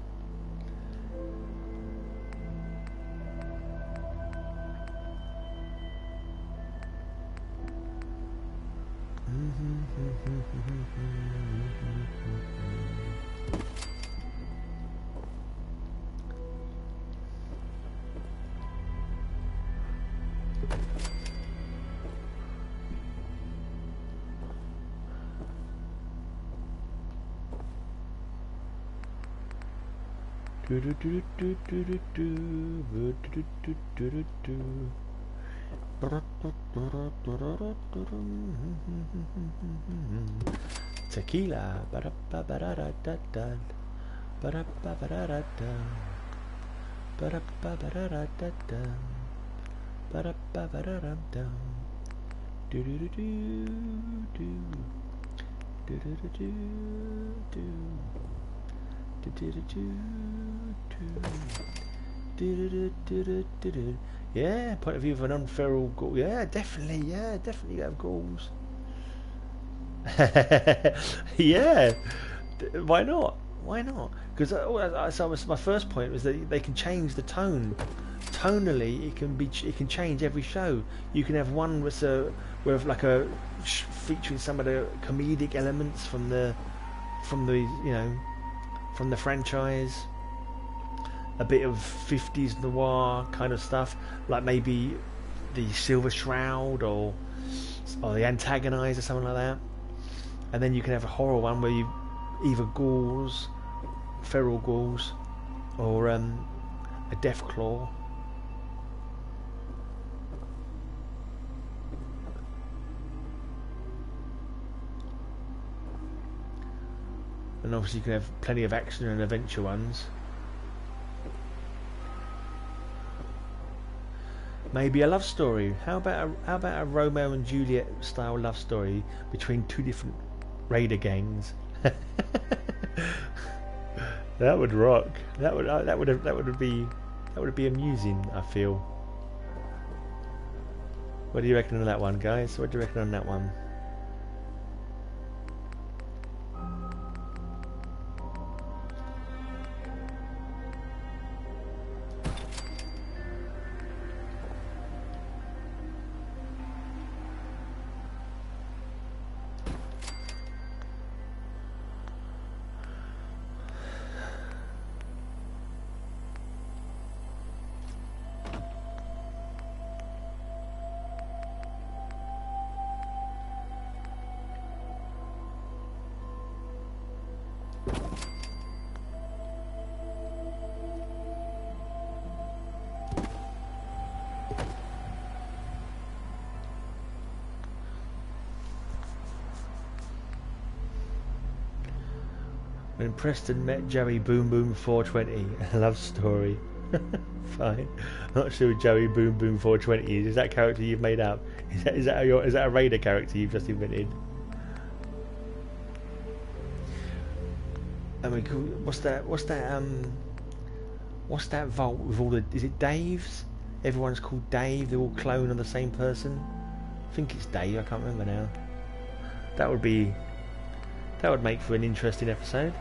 Tequila. Yeah, point of view of an unferal ghoul. Yeah, definitely you have ghouls. Yeah, why not? Why not? Because so my first point was that they can change the tone. Tonally, it can change every show. You can have one with like a featuring some of the comedic elements from the from the franchise. A bit of 50s noir kind of stuff, like maybe the Silver Shroud or the Antagonize or something like that. And then you can have a horror one where you either ghouls, feral ghouls, or a Deathclaw. And obviously you can have plenty of action and adventure ones. Maybe a love story. How about a Romeo and Juliet style love story between two different raider gangs? That would rock. That would be amusing, I feel. What do you reckon on that one, guys? What do you reckon on that one? When Preston met Joey Boom Boom 420, a love story. Fine. I'm not sure who Joey Boom Boom 420 is. Is that a character you've made up? Is that a Raider character you've just invented? I mean, what's that vault with all the? Is it Dave's? Everyone's called Dave. They're all clone of the same person. I think it's Dave. I can't remember now. That would make for an interesting episode.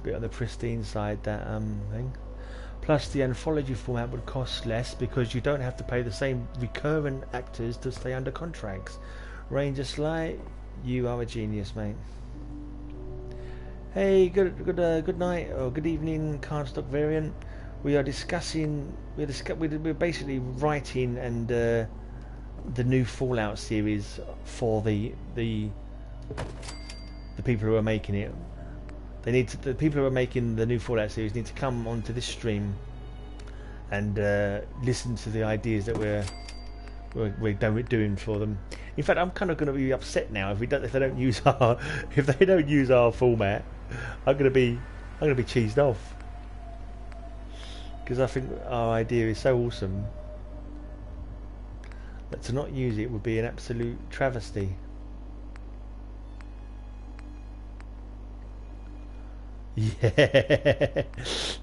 Bit on the pristine side, that thing. Plus the anthology format would cost less because you don't have to pay the same recurrent actors to stay under contracts. Ranger Slight, you are a genius, mate. Hey, good night or good evening, Cardstock Variant. We're basically writing and the new Fallout series for the people who are making it. The people who are making the new Fallout series need to come onto this stream and listen to the ideas that we're doing for them. In fact, I'm kind of going to be upset now if they don't use our format. I'm going to be cheesed off because I think our idea is so awesome that to not use it would be an absolute travesty.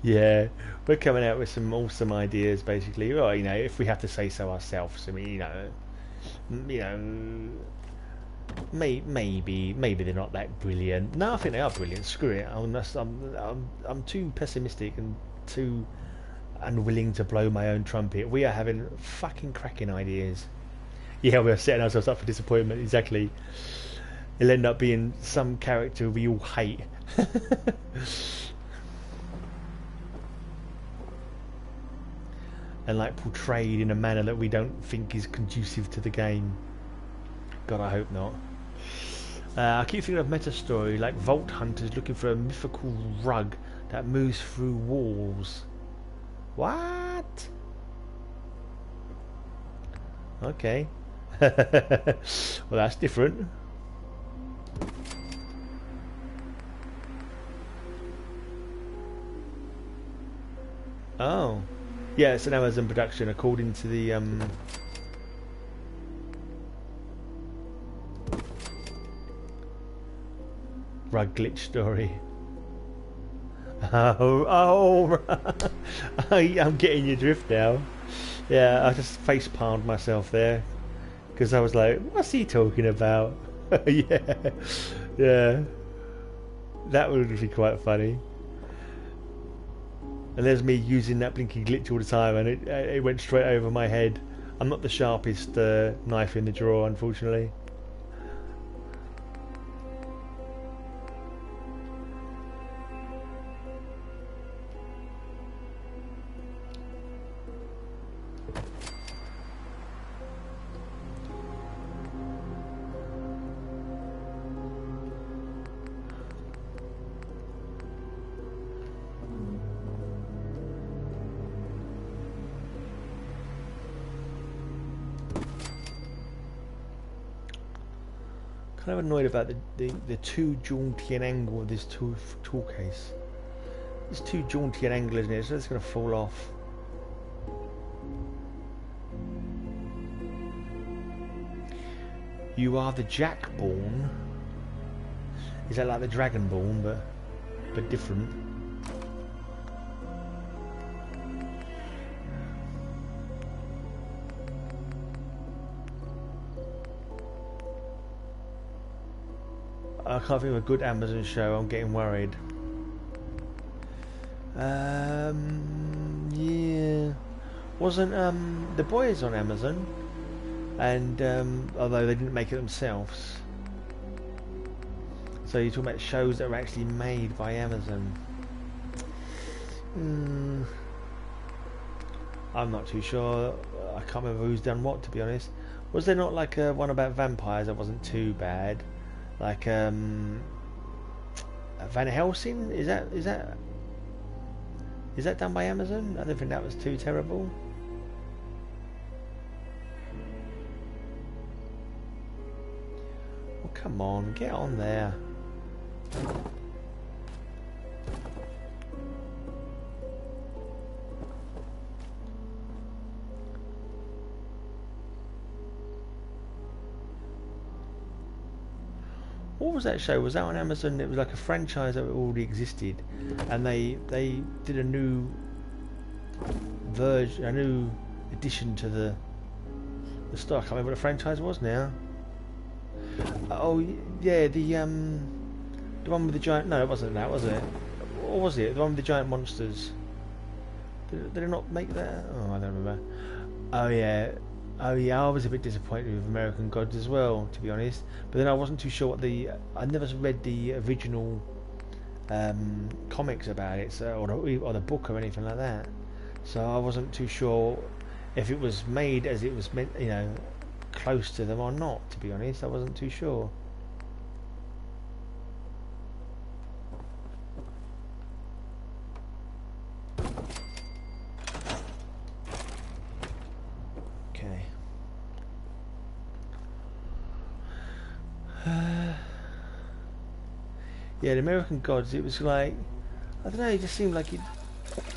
Yeah, we're coming out with some awesome ideas, basically. Well, if we have to say so ourselves. I mean, maybe they're not that brilliant. No, I think they are brilliant. Screw it. I'm too pessimistic and too unwilling to blow my own trumpet. We are having fucking cracking ideas. Yeah, we're setting ourselves up for disappointment. Exactly. It'll end up being some character we all hate. And like portrayed in a manner that we don't think is conducive to the game. God, I hope not. I keep thinking of meta story like Vault Hunters looking for a mythical rug that moves through walls. What? Okay. Well, that's different. Oh. Yeah, it's an Amazon production according to the rug glitch story. Oh, I'm getting your drift now. Yeah, I just face palmed myself there because I was like, "What's he talking about?" Yeah, yeah, that would be quite funny. And there's me using that blinking glitch all the time, and it went straight over my head. I'm not the sharpest knife in the drawer, unfortunately. Kind of annoyed about the too jaunty an angle of this tool case. It's too jaunty an angle, isn't it? So it's going to fall off. You are the Jackborn. Is that like the Dragonborn, but different? I can't think of a good Amazon show. I'm getting worried. Yeah, wasn't The Boys on Amazon? And although they didn't make it themselves, so you're talking about shows that are actually made by Amazon. I'm not too sure. I can't remember who's done what, to be honest. Was there not like one about vampires that wasn't too bad? Like Van Helsing? Is that done by Amazon? I don't think that was too terrible. Well, come on, get on there. What was that show? Was that on Amazon? It was like a franchise that already existed, and they did a new version, a new addition to the story. I can't remember what the franchise was now. Oh yeah, the one with the giant. No, it wasn't that, was it? What was it? The one with the giant monsters. Did they not make that? Oh, I don't remember. Oh yeah. Oh yeah, I was a bit disappointed with American Gods as well, to be honest. But then I wasn't too sure what I never read the original comics about it, so, or the book or anything like that. So I wasn't too sure if it was made as it was meant, close to them or not. To be honest, I wasn't too sure. Yeah, the American Gods, it was like, I don't know, it just seemed like it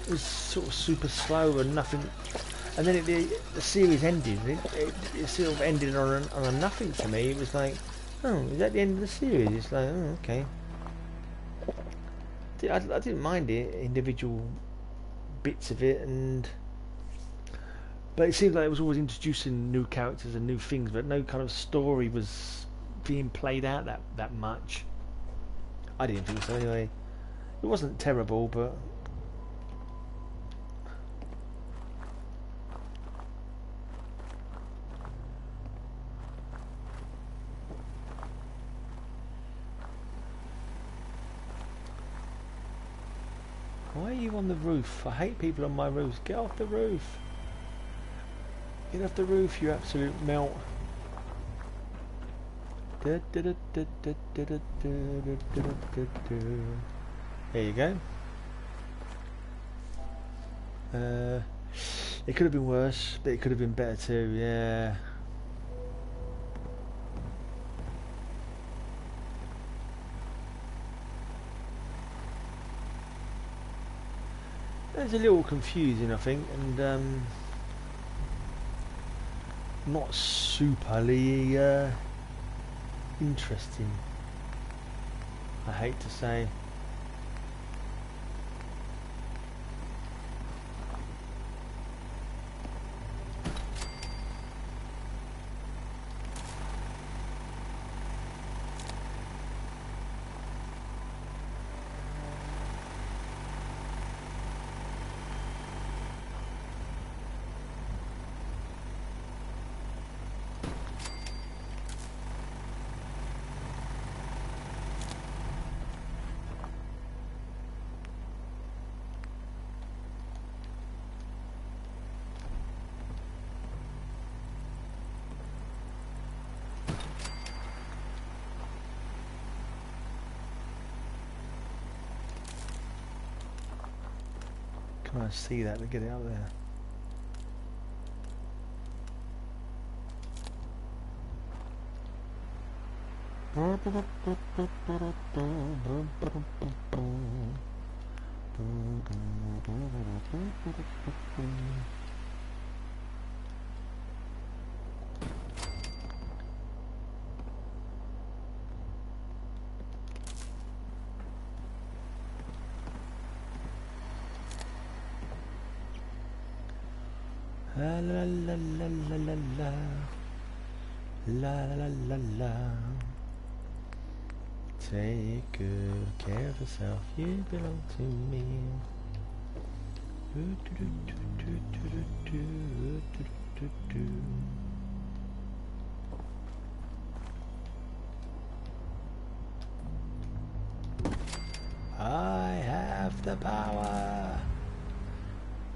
was sort of super slow and nothing, and then the series ended, it sort of ended on a nothing to me. It was like, oh, is that the end of the series? It's like, oh, okay. I didn't mind it, individual bits of it, but it seemed like it was always introducing new characters and new things, but no kind of story was being played out that much. I didn't think so anyway. It wasn't terrible, but are you on the roof? I hate people on my roofs. Get off the roof. Get off the roof, you absolute melt. There you go. It could have been worse, but it could have been better too, yeah. It's a little confusing, I think, and not superly interesting, I hate to say. I see that to get it out there. La la la la la la la la la la. Take good care of yourself, you belong to me. I have the power.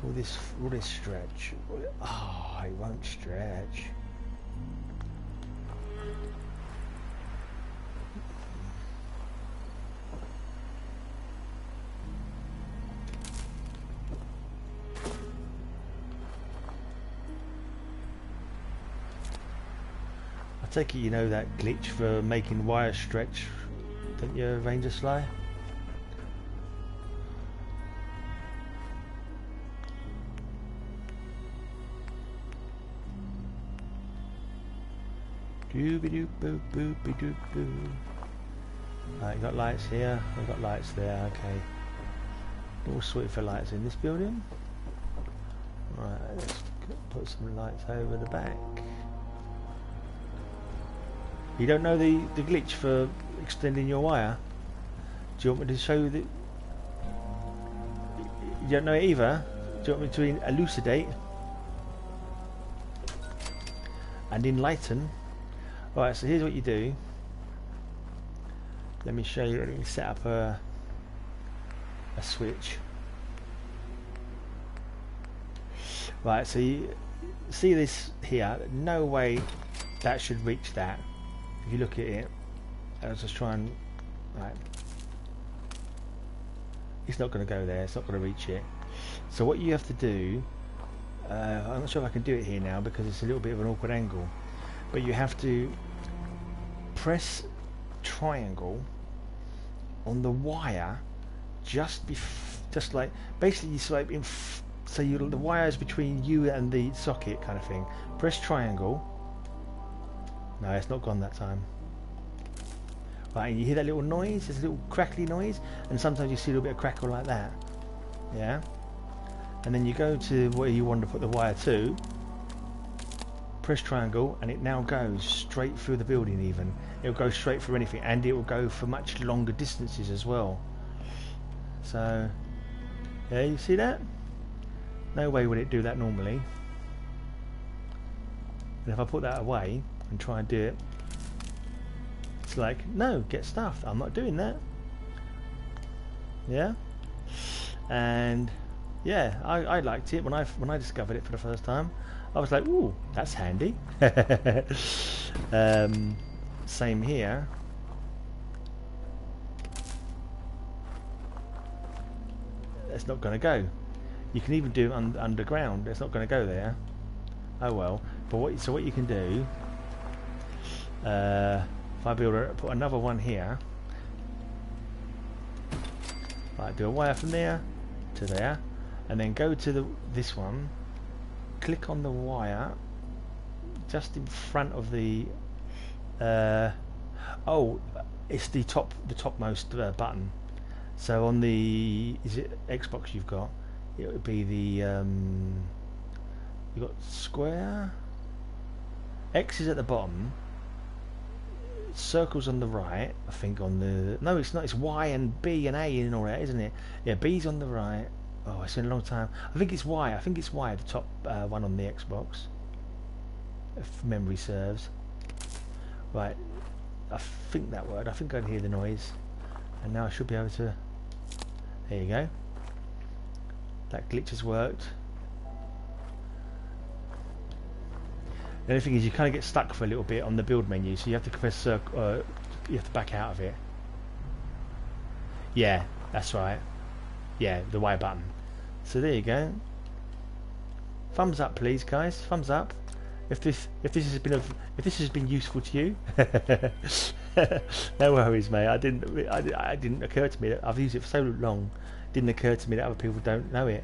Will this stretch? Oh, it won't stretch. I take it you know that glitch for making wire stretch, don't you, Ranger Sly? Doobie-doop boop boopie doop boo. Right, you got lights here, we've got lights there, okay. All sorted for lights in this building. Right, let's put some lights over the back. You don't know the glitch for extending your wire? Do you want me to show you the... You don't know it either? Do you want me to elucidate? And enlighten? Right, so here's what you do. Let me show you. Let me set up a switch. Right, so you see this here. No way that should reach that. If you look at it, I'll just try and... Right. It's not going to go there. It's not going to reach it. So what you have to do... I'm not sure if I can do it here now because it's a little bit of an awkward angle. But you have to press triangle on the wire just like basically you swipe in so the wire is between you and the socket kind of thing. Press triangle. No, it's not gone that time. Right, and you hear that little noise, there's a little crackly noise, and sometimes you see a little bit of crackle like that. Yeah? And then you go to where you want to put the wire to, press triangle, and it now goes straight through the building even. It'll go straight through anything, and it will go for much longer distances as well. So, yeah, you see that? No way would it do that normally. And if I put that away and try and do it, it's like, no, get stuffed. I'm not doing that. Yeah? and yeah, I liked it when I discovered it for the first time. I was like, ooh, that's handy. Same here. It's not going to go. You can even do it underground. It's not going to go there. Oh well. But what you can do? If I put another one here. Right, do a wire from there to there, and then go to this one. Click on the wire just in front of the. Oh, it's the topmost button. So on the Xbox you've got, it would be the you got square. X is at the bottom. Circles on the right. I think on the no, it's not. It's Y and B and A and all that, isn't it? Yeah, B's on the right. Oh, it's been a long time. I think it's Y. I think it's Y, the top one on the Xbox, if memory serves. Right. I think that word. I think I can hear the noise, and now I should be able to. There you go. That glitch has worked. The only thing is you kind of get stuck for a little bit on the build menu, so you have to press circle. You have to back out of it. Yeah, that's right. Yeah, the Y button. So there you go. Thumbs up, please, guys. Thumbs up. If this has been useful to you. No worries, mate. I didn't occur to me that I've used it for so long. It didn't occur to me that other people don't know it.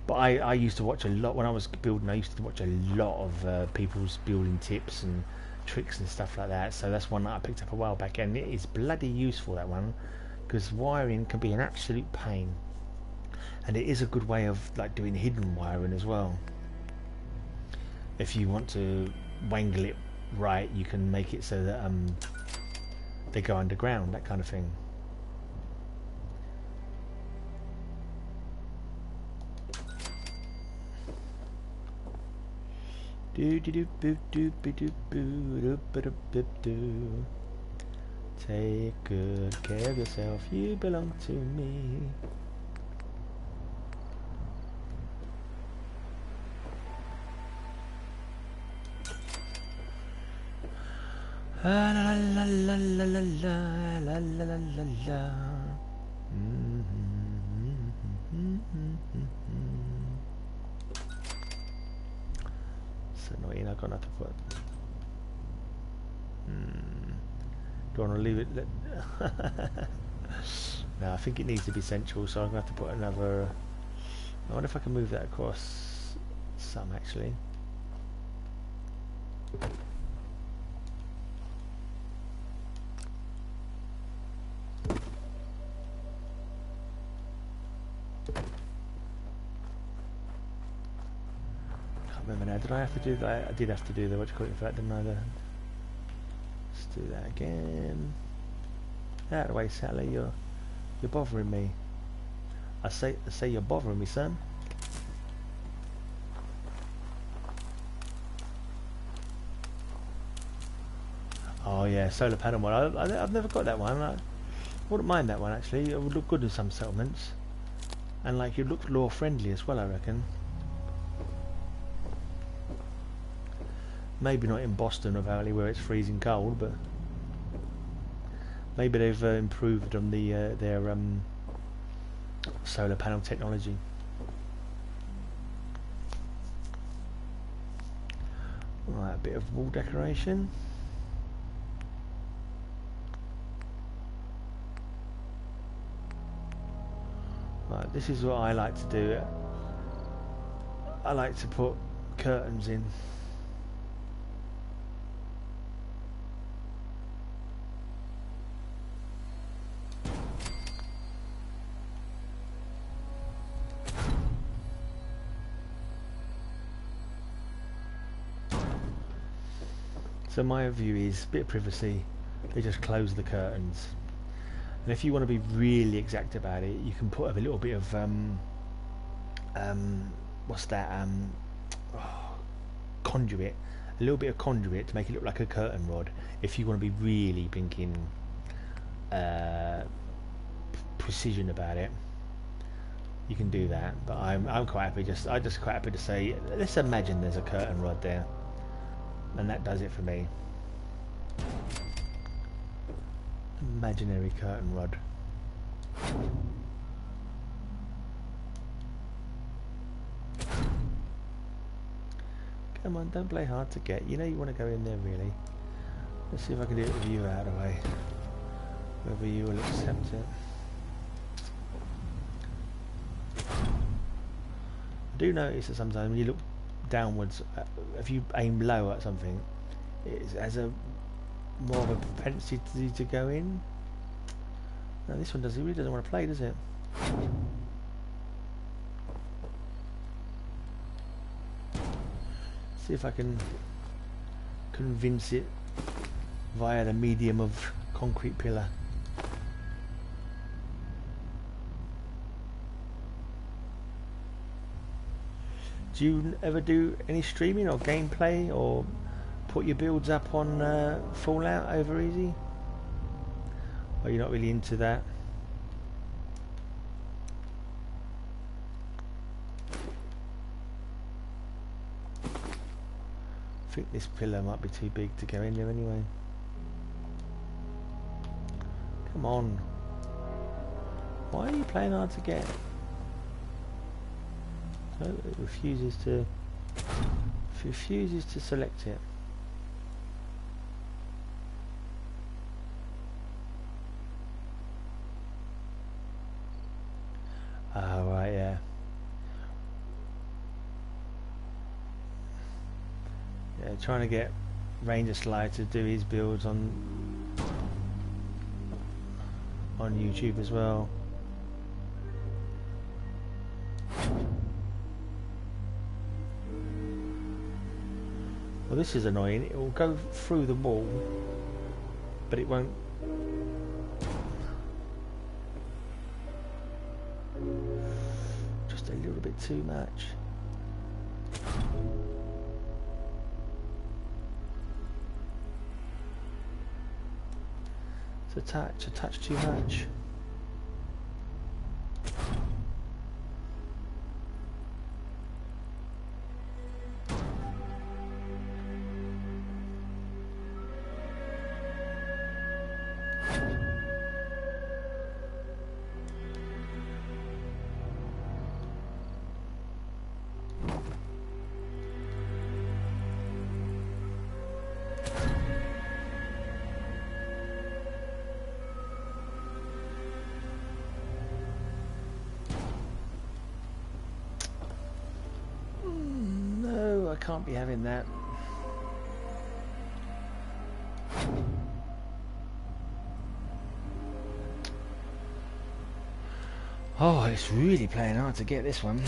But I used to watch a lot when I was building. I used to watch a lot of people's building tips and tricks and stuff like that. So that's one that I picked up a while back, and it is bloody useful, that one, because wiring can be an absolute pain, and it is a good way of like doing hidden wiring as well. If you want to wangle it right, you can make it so that they go underground, that kind of thing. Do do do do do do do do do do do. Take good care of yourself. You belong to me. La la la la la la la la la la la. So annoying, I've got nothing to put. Do I want to leave it? No, I think it needs to be central, so I'm going to have to put another. I wonder if I can move that across some actually. Remember now, did I have to do that? I did have to do the what you call it for that, didn't I? Let's do that again. Out of the way, Sally, you're bothering me. I say you're bothering me, son. Oh yeah, solar panel one. I've never got that one. I wouldn't mind that one actually. It would look good in some settlements, and like it looked law friendly as well, I reckon. Maybe not in Boston apparently, where it's freezing cold, but maybe they've improved on their solar panel technology. Right, a bit of wall decoration. Right, this is what I like to do. I like to put curtains in. So my view is a bit of privacy. They just close the curtains, and if you want to be really exact about it, you can put a little bit of what's that? Conduit, a little bit of conduit to make it look like a curtain rod. If you want to be really blinking precision about it. You can do that, but I'm quite happy. I'm just quite happy to say, let's imagine there's a curtain rod there, and that does it for me. Imaginary curtain rod. Come on, don't play hard to get. You know you want to go in there, really. Let's see if I can do it with you out of the way. Whether you will accept it. I do notice that sometimes when you look downwards, if you aim low at something, it has a more of a propensity to go in. Now this one does. It really doesn't want to play, does it? See if I can convince it via the medium of concrete pillar. Do you ever do any streaming or gameplay or put your builds up on Fallout over easy? Or are you not really into that? I think this pillar might be too big to go in there anyway. Come on. Why are you playing hard to get? Oh, it refuses to select it. Oh, right, yeah. Yeah, trying to get Ranger Sly to do his builds on YouTube as well. Well, this is annoying. It will go through the wall, but it won't. Just a little bit too much. It's a touch too much. Can't be having that. Oh, it's really playing hard to get this one.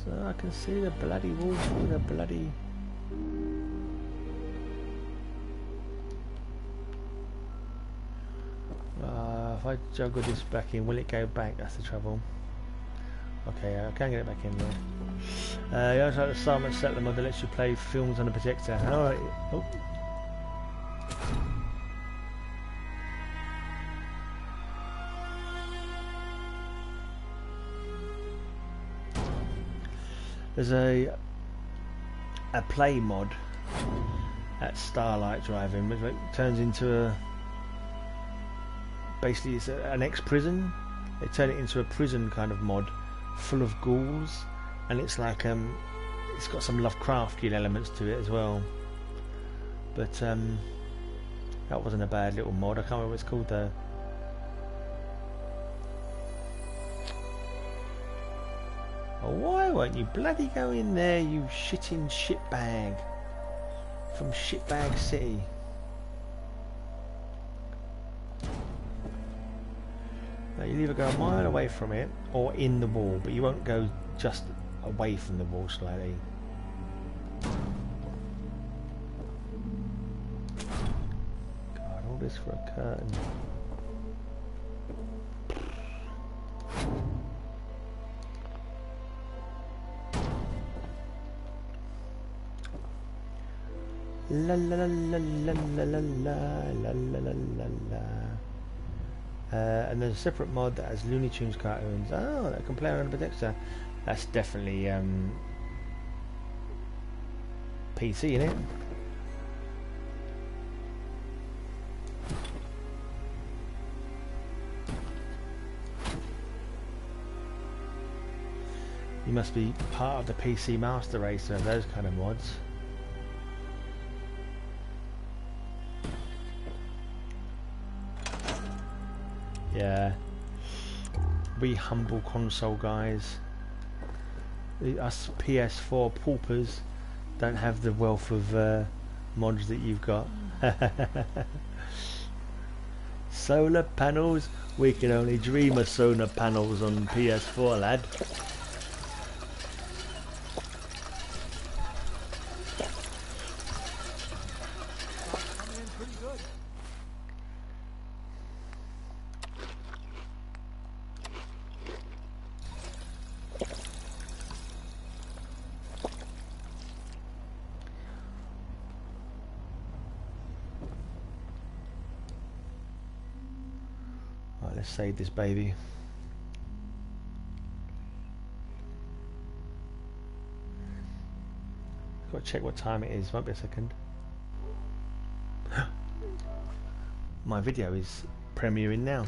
So I can see the bloody wolf with a bloody... if I juggle this back in, will it go back? That's the trouble. Okay, I can get it back in there. You also like the Simon Settler mod that lets you play films on a projector. Alright. Oh. There's a play mod at Starlight Driving, which turns into a... Basically, it's an ex-prison. They turn it into a prison kind of mod, full of ghouls, and it's like it's got some Lovecraftian elements to it as well. But that wasn't a bad little mod. I can't remember what it's called though. Oh, why won't you bloody go in there, you shitting shitbag from Shitbag City? You'll either go a mile away from it or in the wall, but you won't go just away from the wall slightly. God, all this for a curtain. La la la la la la la la la la la la. And there's a separate mod that has Looney Tunes cartoons. Oh, that can play around with Dexter. That's definitely PC, isn't it? You must be part of the PC Master Race of those kind of mods. Yeah. We humble console guys. Us PS4 paupers don't have the wealth of mods that you've got. Solar panels? We can only dream of solar panels on PS4, lad. Let's save this baby. Got to check what time it is. Might be a second. My video is premiering now.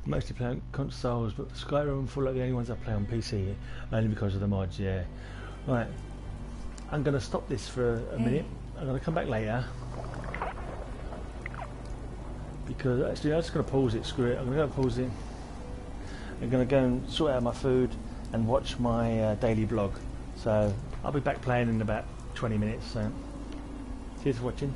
Mostly play on consoles, but Skyrim and Fallout are the only ones I play on PC, only because of the mods, yeah. Right, I'm going to stop this for a minute. I'm going to come back later. Because actually I'm just going to pause it, screw it. I'm going to go pause it. I'm going to go and sort out my food and watch my daily vlog. So I'll be back playing in about 20 minutes. So cheers for watching.